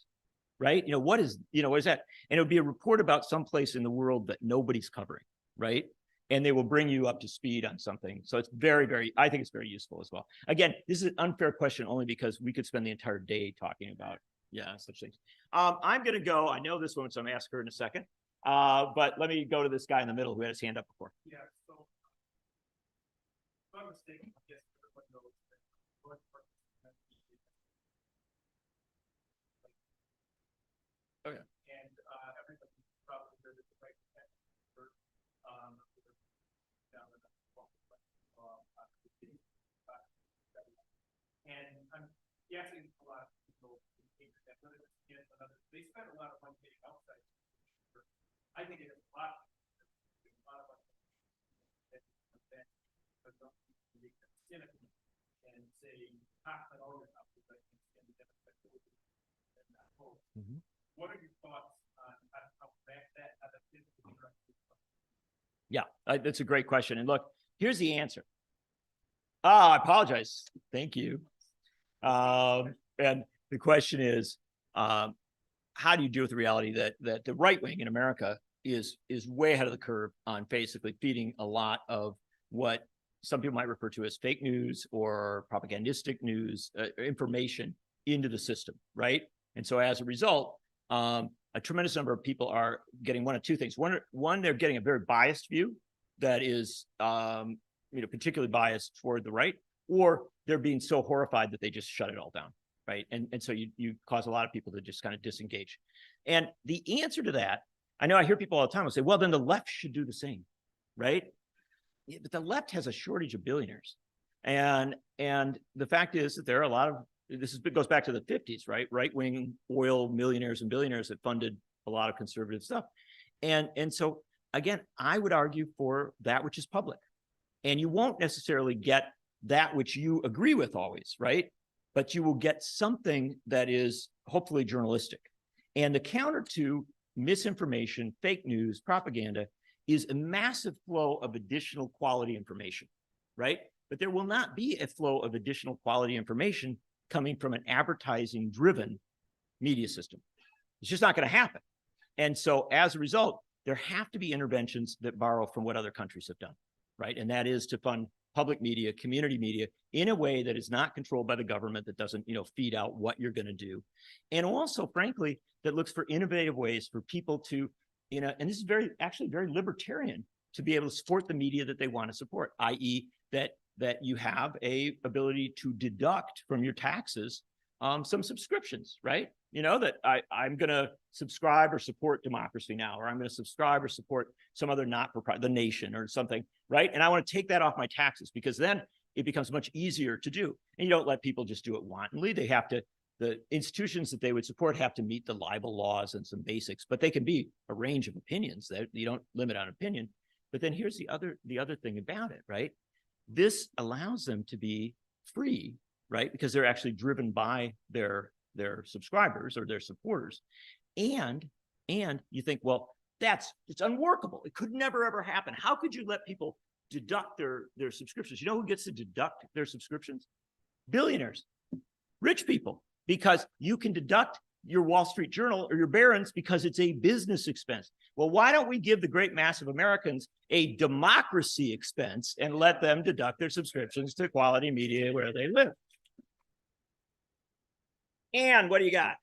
Right? What is that? And it would be a report about some place in the world that nobody's covering, right? And they will bring you up to speed on something. So it's very, very, I think it's very useful as well. Again, this is an unfair question only because we could spend the entire day talking about such things. I'm going to go. I know this one, so I'm going to ask her in a second. But let me go to this guy in the middle who had his hand up before. Yeah, so if I'm mistaken, I guess everyone knows that North Park Oh, yeah. And everybody probably heard it right and I'm guessing a lot of people that whether it's they spend a lot of money getting outside. I think it is a lot of money and say all your houses, I think, what are your thoughts on how that Yeah, that's a great question. And look, here's the answer. I apologize. Thank you. And the question is, how do you deal with the reality that the right wing in America is way ahead of the curve on basically feeding a lot of what some people might refer to as fake news or propagandistic news information into the system, right? And so as a result, a tremendous number of people are getting one of two things. One, they're getting a very biased view that is, particularly biased toward the right, or they're being so horrified that they just shut it all down, right? And so you cause a lot of people to just kind of disengage. And the answer to that, I know I hear people all the time will say, well, then the left should do the same, right? Yeah, but the left has a shortage of billionaires. And the fact is that there are a lot of, goes back to the 50s, right? Right-wing oil millionaires and billionaires that funded a lot of conservative stuff. And so, again, I would argue for that which is public. And you won't necessarily get that which you agree with always, right? But you will get something that is hopefully journalistic. And the counter to misinformation, fake news, propaganda is a massive flow of additional quality information, right? But there will not be a flow of additional quality information coming from an advertising-driven media system. It's just not going to happen. And so as a result, there have to be interventions that borrow from what other countries have done, right? And that is to fund public media, community media, in a way that is not controlled by the government, that doesn't, feed out what you're going to do. And also, frankly, that looks for innovative ways for people to, and this is actually very libertarian, to be able to support the media that they want to support, i.e. that you have a ability to deduct from your taxes some subscriptions, right? You know, that I'm going to subscribe or support Democracy Now!, or I'm going to subscribe or support some other not-for-profit, The Nation or something, right? And I want to take that off my taxes, because then it becomes much easier to do. And you don't let people just do it wantonly. They have to, the institutions that they would support have to meet the libel laws and some basics, but they can be a range of opinions that you don't limit on opinion. But then here's the other thing about it, right? This allows them to be free, right? Because they're actually driven by their subscribers or their supporters. And you think, well, it's unworkable. It could never, ever happen. How could you let people deduct their subscriptions? You know who gets to deduct their subscriptions? Billionaires, rich people, because you can deduct your Wall Street Journal or your Barron's because it's a business expense. Well, why don't we give the great mass of Americans a democracy expense and let them deduct their subscriptions to quality media where they live? And what do you got?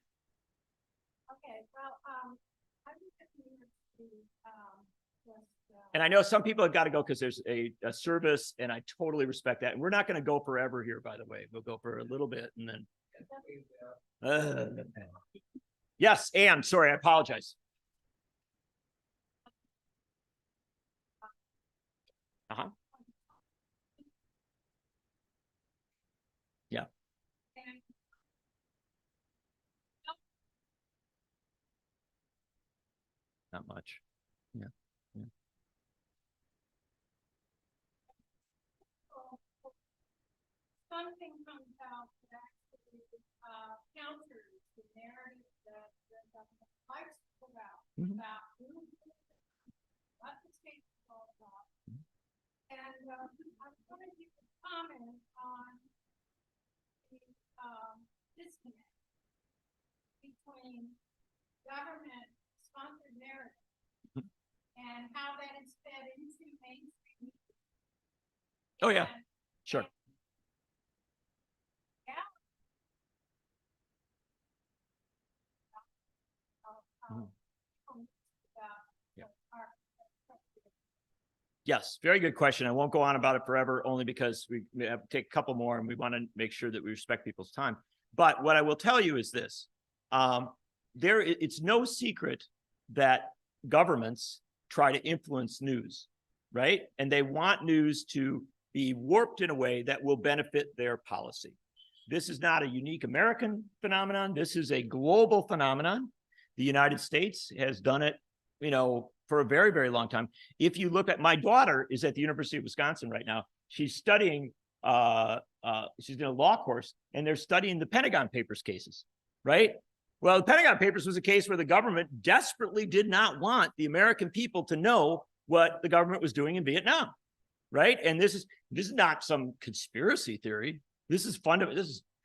Okay, well, I was thinking to, just, And I know some people have got to go because there's a service, and I totally respect that. And we're not going to go forever here, by the way. We'll go for a little bit and then. Yes, Anne, sorry, I apologize. Uh-huh. Yeah. Not much. Yeah. Yeah. something comes out that actually counters the narrative that the government likes to put out Mhm. about what the state is all about. And I wanted you to comment on the disconnect between government-sponsored narrative and how that is fed into mainstream media. Oh, yeah. And- Sure. and Mhm. about Yeah. our Yes, very good question. I won't go on about it forever, only because we have to take a couple more and we want to make sure that we respect people's time. But what I will tell you is this. It's no secret that governments try to influence news, right? And they want news to be warped in a way that will benefit their policy. This is not a unique American phenomenon. This is a global phenomenon. The United States has done it, for a very, very long time. If you look at, my daughter is at the University of Wisconsin right now. She's studying, she's in a law course, and they're studying the Pentagon Papers cases, right? Well, the Pentagon Papers was a case where the government desperately did not want the American people to know what the government was doing in Vietnam, right? And this is not some conspiracy theory. This is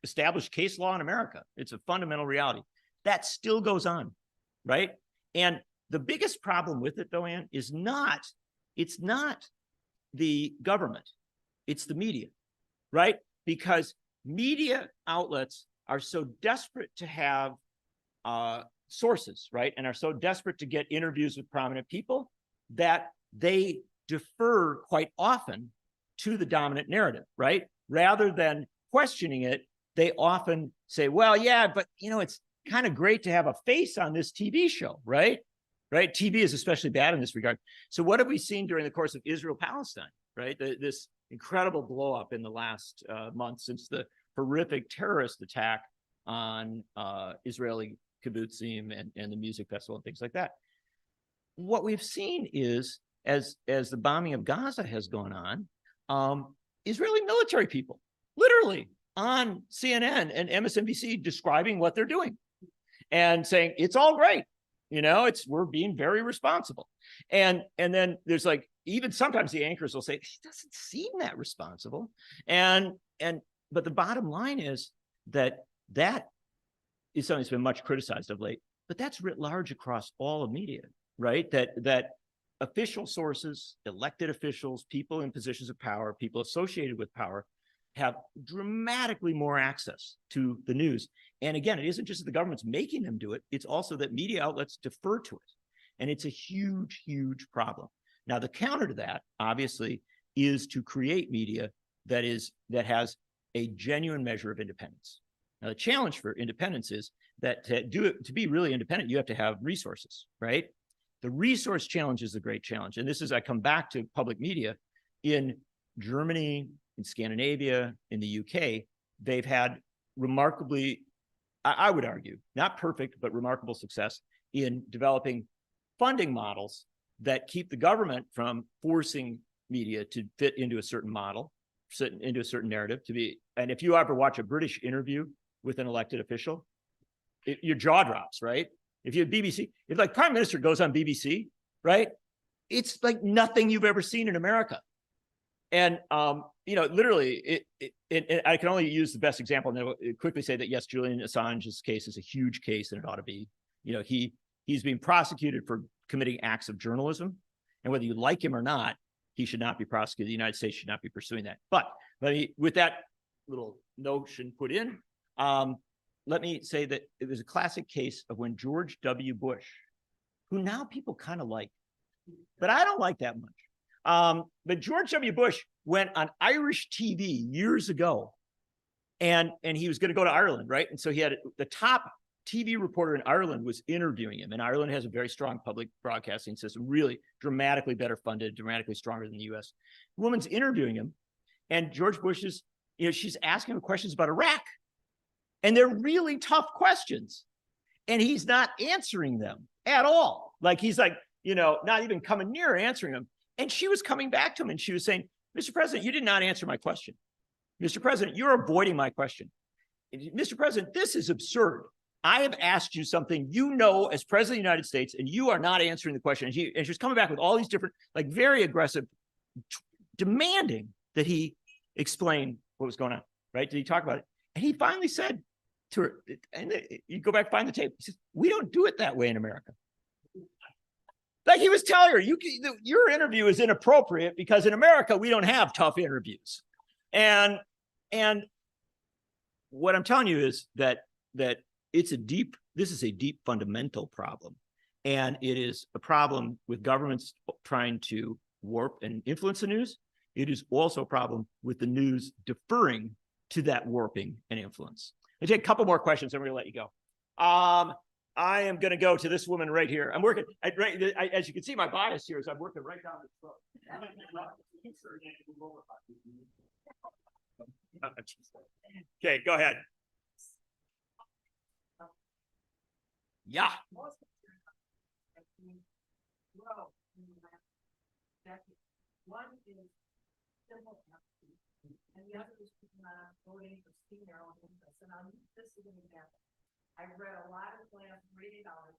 established case law in America. It's a fundamental reality. That still goes on, right? And the biggest problem with it, though, Ann, it's not the government, it's the media, right? Because media outlets are so desperate to have sources, right? And are so desperate to get interviews with prominent people that they defer quite often to the dominant narrative, right? Rather than questioning it, they often say, well, yeah, but it's kind of great to have a face on this TV show, right? Right? TV is especially bad in this regard. So what have we seen during the course of Israel-Palestine, right? This incredible blow up in the last month since the horrific terrorist attack on Israeli kibbutzim and the music festival and things like that. What we've seen is, as the bombing of Gaza has gone on, Israeli military people, literally on CNN and MSNBC, describing what they're doing and saying it's all great. We're being very responsible. And then there's even sometimes the anchors will say, it doesn't seem that responsible. But the bottom line is that is something that's been much criticized of late, but that's writ large across all of media, right? That official sources, elected officials, people in positions of power, people associated with power, have dramatically more access to the news. And again, it isn't just that the government's making them do it, it's also that media outlets defer to it. And it's a huge, huge problem. Now, the counter to that, obviously, is to create media that has a genuine measure of independence. Now, the challenge for independence is that to be really independent, you have to have resources, right? The resource challenge is the great challenge. And this is, I come back to public media. In Germany, in Scandinavia, in the UK, they've had remarkably, I would argue, not perfect, but remarkable success in developing funding models that keep the government from forcing media to fit into a certain model, into a certain narrative to be. And if you ever watch a British interview with an elected official, your jaw drops, right? If you have BBC, if like Prime Minister goes on BBC, right? It's like nothing you've ever seen in America. And, literally, I can only use the best example, and then I'll quickly say that, yes, Julian Assange's case is a huge case, and it ought to be, he's being prosecuted for committing acts of journalism. And whether you like him or not, he should not be prosecuted. The United States should not be pursuing that. But with that little notion put in, let me say that it was a classic case of when George W. Bush, who now people kind of like, but I don't like that much. But George W. Bush went on Irish TV years ago, and he was going to go to Ireland, right? And so he had the top TV reporter in Ireland was interviewing him. And Ireland has a very strong public broadcasting system, really dramatically better funded, dramatically stronger than the US. The woman's interviewing him, and George Bush is, she's asking him questions about Iraq. And they're really tough questions. And he's not answering them at all. Like, he's like, not even coming near answering them. And she was coming back to him and she was saying, Mr. President, you did not answer my question. Mr. President, you're avoiding my question. Mr. President, this is absurd. I have asked you something as President of the United States, and you are not answering the question. And she was coming back with all these different, like, very aggressive, demanding that he explain what was going on, right? Did he talk about it? And he finally said to her, and you go back, find the tape. He says, we don't do it that way in America. Like, he was telling her, your interview is inappropriate because in America, we don't have tough interviews. And what I'm telling you is that this is a deep fundamental problem. And it is a problem with governments trying to warp and influence the news. It is also a problem with the news deferring to that warping and influence. I'll take a couple more questions and we're gonna let you go. I am going to go to this woman right here. I'm working, as you can see, my bias here is I'm working right down this throat. Okay, go ahead. Yeah. One is simple and the other is voting for senior own interests. And this is an example. I've read a lot of last reading about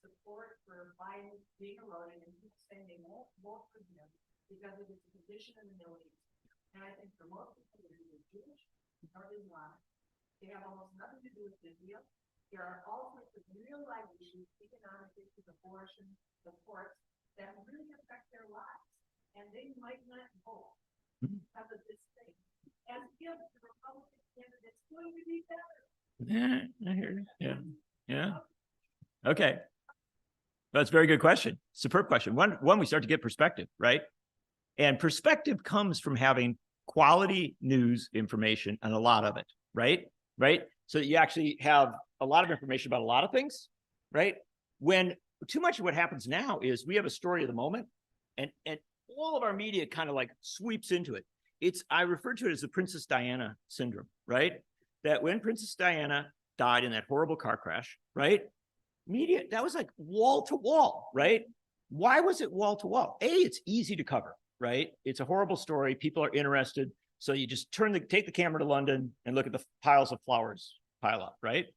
support for Biden being eroded, and people saying they won't vote for him because of his position in the Middle East. And I think for most people, they're either Jewish or Islamic. They have almost nothing to do with Israel. There are all sorts of real life issues, economic issues, abortion, the courts, that really affect their lives. And they might not vote because of this thing. As if the Republican candidate's going to be better. Yeah, I hear you. Yeah. Okay. That's a very good question. Superb question. One, we start to get perspective, right? And perspective comes from having quality news information and a lot of it, right? Right? So that you actually have a lot of information about a lot of things, right? When too much of what happens now is we have a story of the moment, and all of our media kind of like sweeps into it. I refer to it as the Princess Diana syndrome, right? That when Princess Diana died in that horrible car crash, right? Media, that was like wall to wall, right? Why was it wall to wall? It's easy to cover, right? It's a horrible story. People are interested. So you just take the camera to London and look at the piles of flowers pile up, right?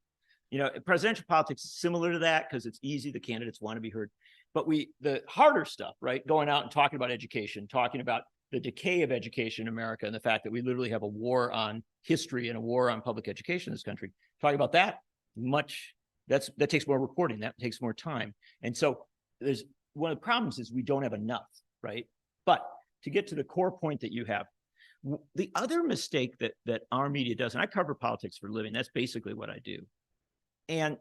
Presidential politics is similar to that because it's easy. The candidates want to be heard. But the harder stuff, right? Going out and talking about education, talking about the decay of education in America and the fact that we literally have a war on history and a war on public education in this country. Talking about that that takes more reporting, that takes more time. And so one of the problems is we don't have enough, right? But to get to the core point that you have, the other mistake that our media does, and I cover politics for a living, that's basically what I do. And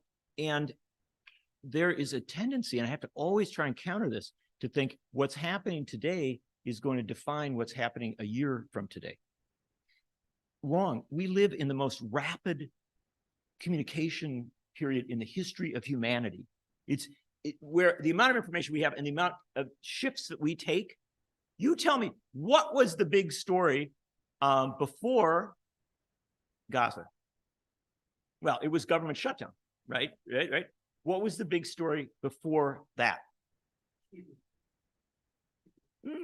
there is a tendency, and I have to always try and counter this, to think what's happening today is going to define what's happening a year from today. Wrong. We live in the most rapid communication period in the history of humanity. Where the amount of information we have and the amount of shifts that we take. You tell me, what was the big story before Gaza? Well, it was government shutdown, right? Right. What was the big story before that?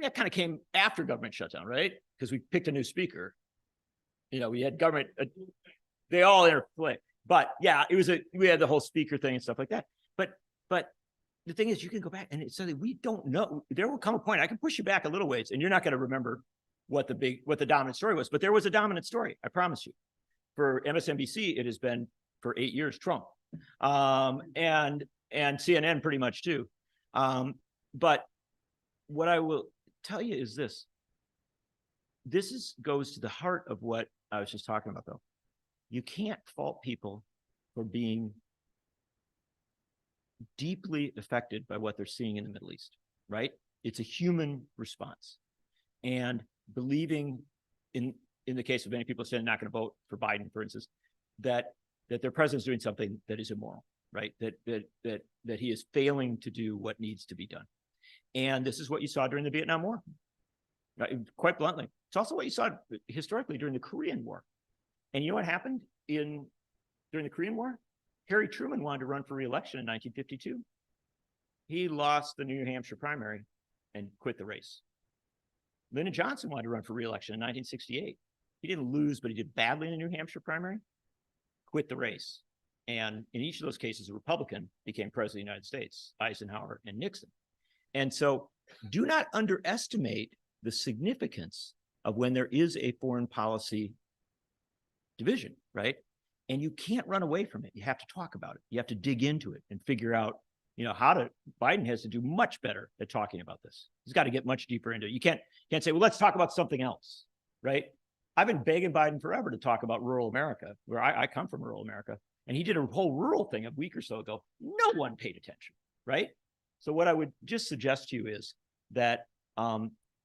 That kind of came after government shutdown, right? Because we picked a new speaker. You know, we had government, they all interplay. But yeah, we had the whole speaker thing and stuff like that. But the thing is, you can go back and it's something we don't know. There will come a point, I can push you back a little ways and you're not going to remember what the dominant story was, but there was a dominant story, I promise you. For MSNBC, it has been for 8 years, Trump. And CNN pretty much too. But what I will tell you is this. This goes to the heart of what I was just talking about, though. You can't fault people for being deeply affected by what they're seeing in the Middle East, right? It's a human response. And believing in the case of many people saying not going to vote for Biden, for instance, that their president's doing something that is immoral, right? That he is failing to do what needs to be done. And this is what you saw during the Vietnam War, right? Quite bluntly. It's also what you saw historically during the Korean War. And you know what happened during the Korean War? Harry Truman wanted to run for re-election in 1952. He lost the New Hampshire primary and quit the race. Lyndon Johnson wanted to run for re-election in 1968. He didn't lose, but he did badly in the New Hampshire primary, quit the race. And in each of those cases, a Republican became president of the United States, Eisenhower and Nixon. And so do not underestimate the significance of when there is a foreign policy division, right? And you can't run away from it. You have to talk about it. You have to dig into it and figure out, Biden has to do much better at talking about this. He's got to get much deeper into it. You can't say, well, let's talk about something else, right? I've been begging Biden forever to talk about rural America, where I come from rural America. And he did a whole rural thing a week or so ago. No one paid attention, right? So what I would just suggest to you is that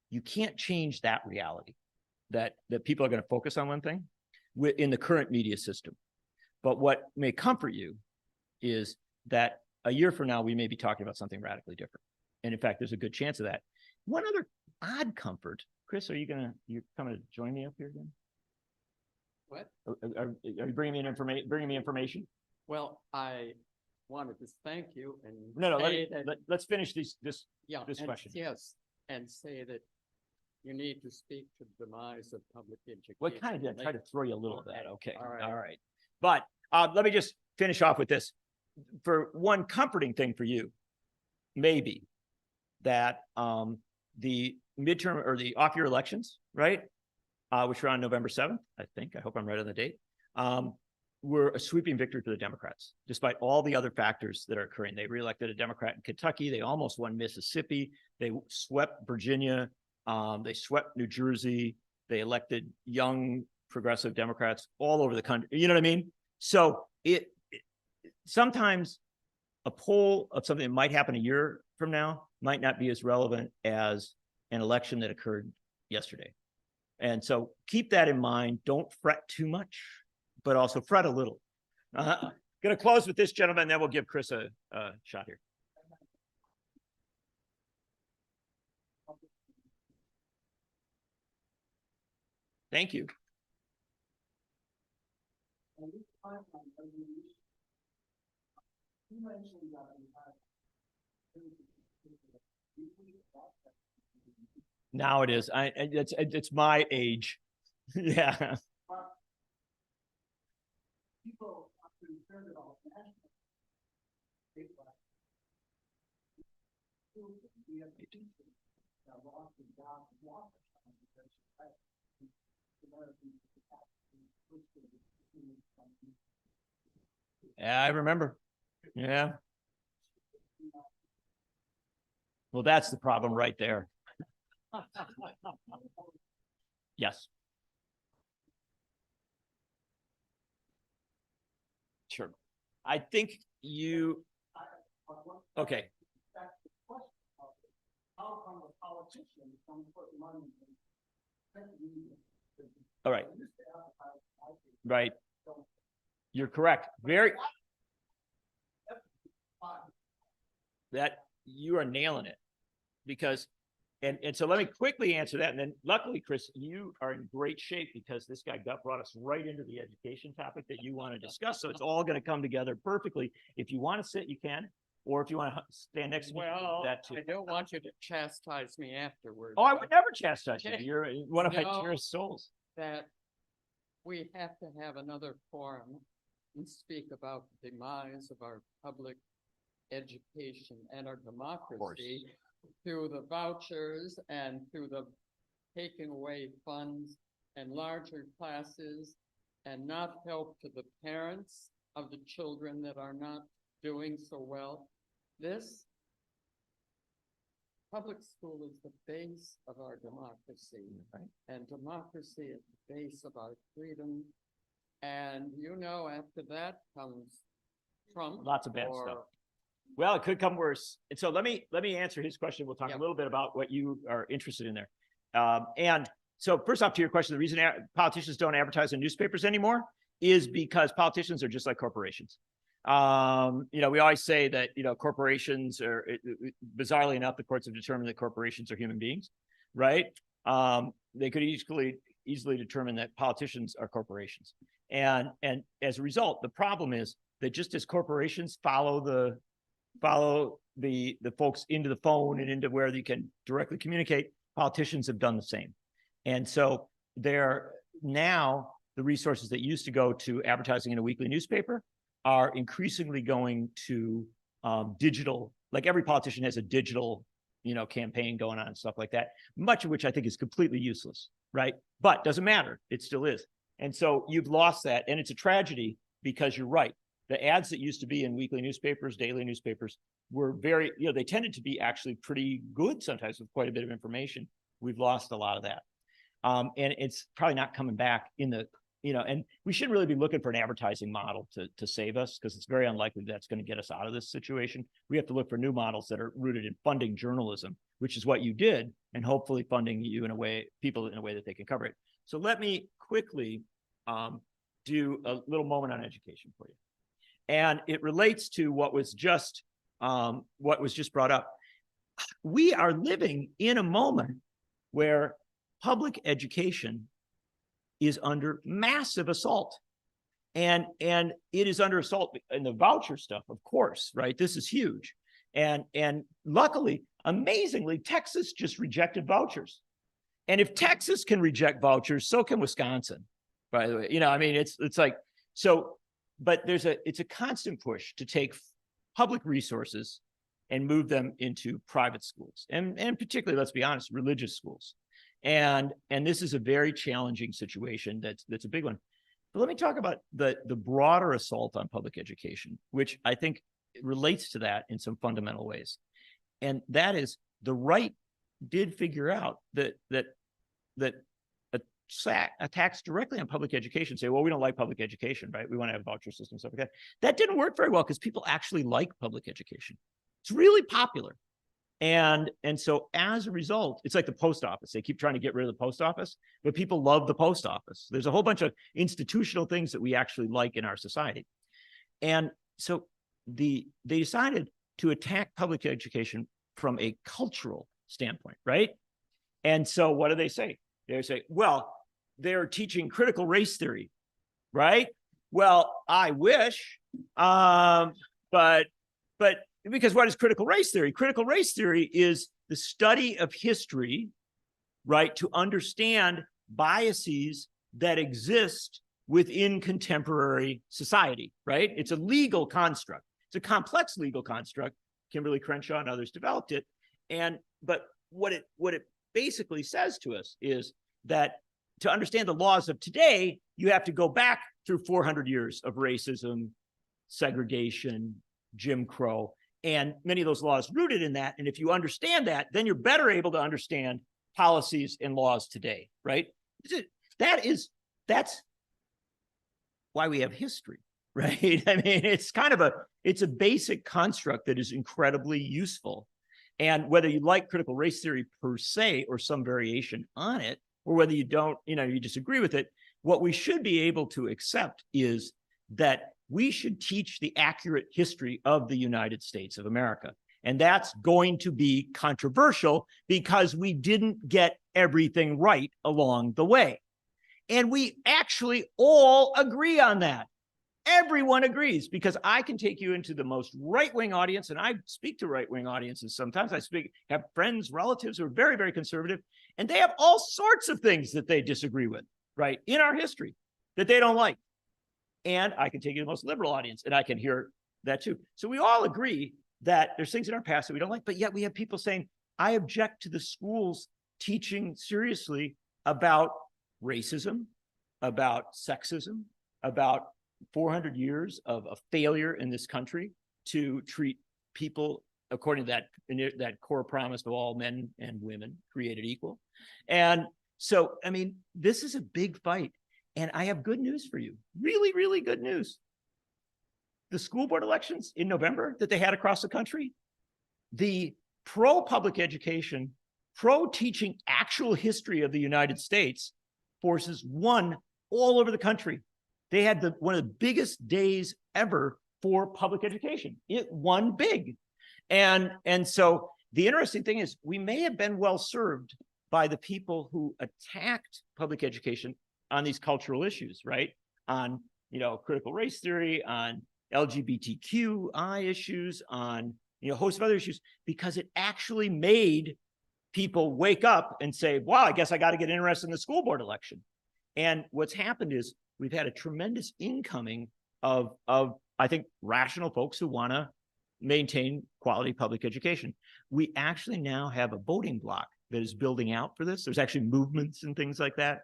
you can't change that reality, that people are going to focus on one thing in the current media system. But what may comfort you is that a year from now, we may be talking about something radically different. And in fact, there's a good chance of that. One other odd comfort, Chris, you're coming to join me up here again? What? Are you bringing me information? Well, I wanted to thank you and No, say let's finish this and, question. Yes, and say that you need to speak to the demise of public education. What kind of did I try to throw you a little of that? Okay, All right. But let me just finish off with this. For one comforting thing for you, maybe that the midterm or the off-year elections, right, which were on November 7th, I think. I hope I'm right on the date. Were a sweeping victory for the Democrats, despite all the other factors that are occurring. They reelected a Democrat in Kentucky. They almost won Mississippi. They swept Virginia. They swept New Jersey. They elected young progressive Democrats all over the country. You know what I mean? So sometimes a poll of something that might happen a year from now might not be as relevant as an election that occurred yesterday. And so keep that in mind. Don't fret too much, but also fret a little. Going to close with this gentleman, then we'll give Chris a shot here. Thank you. Now it is. It's my age. Yeah. People are concerned about national. We have lost the job of water. Yeah, I remember. Yeah. Well, that's the problem right there. Yes. Sure. I think you, okay. politicians don't put money in. All right. Right. You're correct. Very. That you are nailing it, because, and so let me quickly answer that. And then luckily, Chris, you are in great shape because this guy brought us right into the education topic that you want to discuss. So it's all going to come together perfectly. If you want to sit, you can, or if you want to stand next to me, Well, that too. I don't want you to chastise me afterwards. Oh, I would never chastise you. Okay. You're one of my No. dearest souls. That we have to have another forum and speak about the demise of our public education and our democracy through the vouchers and through the taking away funds and larger classes and not help to the parents of the children that are not doing so well. This public school is the base of our democracy, Right. and democracy is the base of our freedom. And you know, after that comes Trump. Lots of bad or- stuff. Well, it could come worse. And so let me answer his question. We'll talk Yeah. a little bit about what you are interested in there. And so first off, to your question, the reason politicians don't advertise in newspapers anymore is because politicians are just like corporations. You know, we always say that, you know, corporations are, bizarrely enough, the courts have determined that corporations are human beings, right? They could easily determine that politicians are corporations. And as a result, the problem is that just as corporations follow the folks into the phone and into where they can directly communicate, politicians have done the same. And so they're now, the resources that used to go to advertising in a weekly newspaper are increasingly going to digital. Like every politician has a digital, you know, campaign going on and stuff like that, much of which I think is completely useless, right? But doesn't matter, it still is. And so you've lost that, and it's a tragedy because you're right. The ads that used to be in weekly newspapers, daily newspapers, were very, you know, they tended to be actually pretty good sometimes with quite a bit of information. We've lost a lot of that. And it's probably not coming back in the, you know, and we shouldn't really be looking for an advertising model to save us, because it's very unlikely that's going to get us out of this situation. We have to look for new models that are rooted in funding journalism, which is what you did, and hopefully funding you in a way, people in a way that they can cover it. So let me quickly do a little moment on education for you. And it relates to what was just brought up. We are living in a moment where public education is under massive assault. And it is under assault in the voucher stuff, of course, right? This is huge. And luckily, amazingly, Texas just rejected vouchers. And if Texas can reject vouchers, so can Wisconsin, by the way. You know, I mean, it's like, so, but it's a constant push to take public resources and move them into private schools, and particularly, let's be honest, religious schools. And this is a very challenging situation. That's a big one. But let me talk about the broader assault on public education, which I think relates to that in some fundamental ways. And that is, the right did figure out that attacks directly on public education say, well, we don't like public education, right? We want to have voucher systems, stuff like that. That didn't work very well because people actually like public education. It's really popular. And so as a result, it's like the post office. They keep trying to get rid of the post office, but people love the post office. There's a whole bunch of institutional things that we actually like in our society. And so they decided to attack public education from a cultural standpoint, right? And so what do they say? They say, well, they're teaching critical race theory, right? Well, I wish, but because what is critical race theory? Critical race theory is the study of history, right, to understand biases that exist within contemporary society, right? It's a legal construct. It's a complex legal construct. Kimberly Crenshaw and others developed it. But what it basically says to us is that to understand the laws of today, you have to go back through 400 years of racism, segregation, Jim Crow, and many of those laws rooted in that. And if you understand that, then you're better able to understand policies and laws today, right? That's why we have history, right? I mean, it's a basic construct that is incredibly useful. And whether you like critical race theory per se or some variation on it, or whether you don't, you disagree with it, what we should be able to accept is that we should teach the accurate history of the United States of America. And that's going to be controversial because we didn't get everything right along the way. And we actually all agree on that. Everyone agrees, because I can take you into the most right-wing audience, and I speak to right-wing audiences sometimes. Have friends, relatives who are very, very conservative, and they have all sorts of things that they disagree with, right, in our history that they don't like. And I can take you to the most liberal audience, and I can hear that too. So we all agree that there's things in our past that we don't like, but yet we have people saying, I object to the schools teaching seriously about racism, about sexism, about 400 years of a failure in this country to treat people according to that core promise of all men and women created equal. And so, I mean, this is a big fight. And I have good news for you. Really, really good news. The school board elections in November that they had across the country, the pro-public education, pro-teaching actual history of the United States forces won all over the country. They had one of the biggest days ever for public education. It won big. And so the interesting thing is we may have been well served by the people who attacked public education on these cultural issues, right? On, critical race theory, on LGBTQI issues, on, a host of other issues, because it actually made people wake up and say, wow, I guess I got to get interested in the school board election. And what's happened is we've had a tremendous incoming of I think, rational folks who want to maintain quality public education. We actually now have a voting bloc that is building out for this. There's actually movements and things like that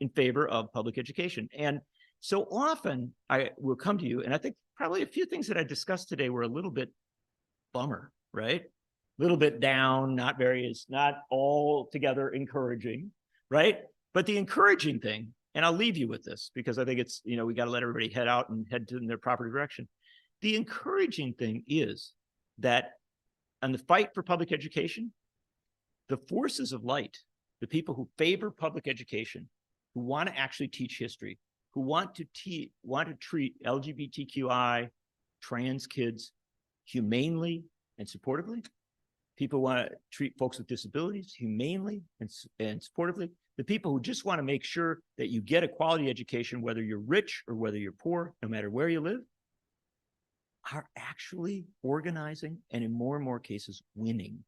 in favor of public education. And so often I will come to you, and I think probably a few things that I discussed today were a little bit bummer, right? A little bit down, not altogether encouraging, right? But the encouraging thing, and I'll leave you with this because I think it's, we got to let everybody head out and head in their proper direction. The encouraging thing is that on the fight for public education, the forces of light, the people who favor public education, who want to actually teach history, who want to treat LGBTQI, trans kids humanely and supportively, people want to treat folks with disabilities humanely and supportively, the people who just want to make sure that you get a quality education, whether you're rich or whether you're poor, no matter where you live, are actually organizing and in more and more cases winning.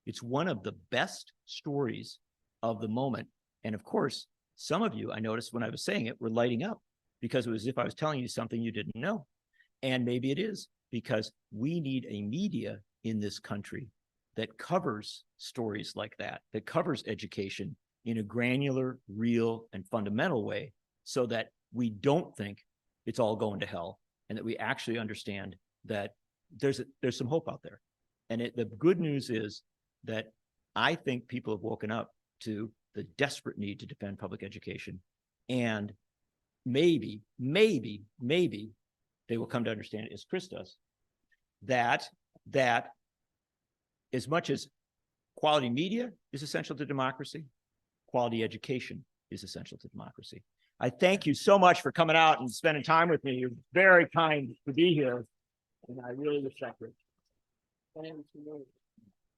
It's one of the best stories of the moment. And of course, some of you, I noticed when I was saying it, were lighting up because it was as if I was telling you something you didn't know. And maybe it is because we need a media in this country that covers stories like that covers education in a granular, real, and fundamental way so that we don't think it's all going to hell and that we actually understand that there's some hope out there. And the good news is that I think people have woken up to the desperate need to defend public education. And maybe they will come to understand, as Chris does, that as much as quality media is essential to democracy, quality education is essential to democracy. I thank you so much for coming out and spending time with me. You're very kind to be here, and I really respect it.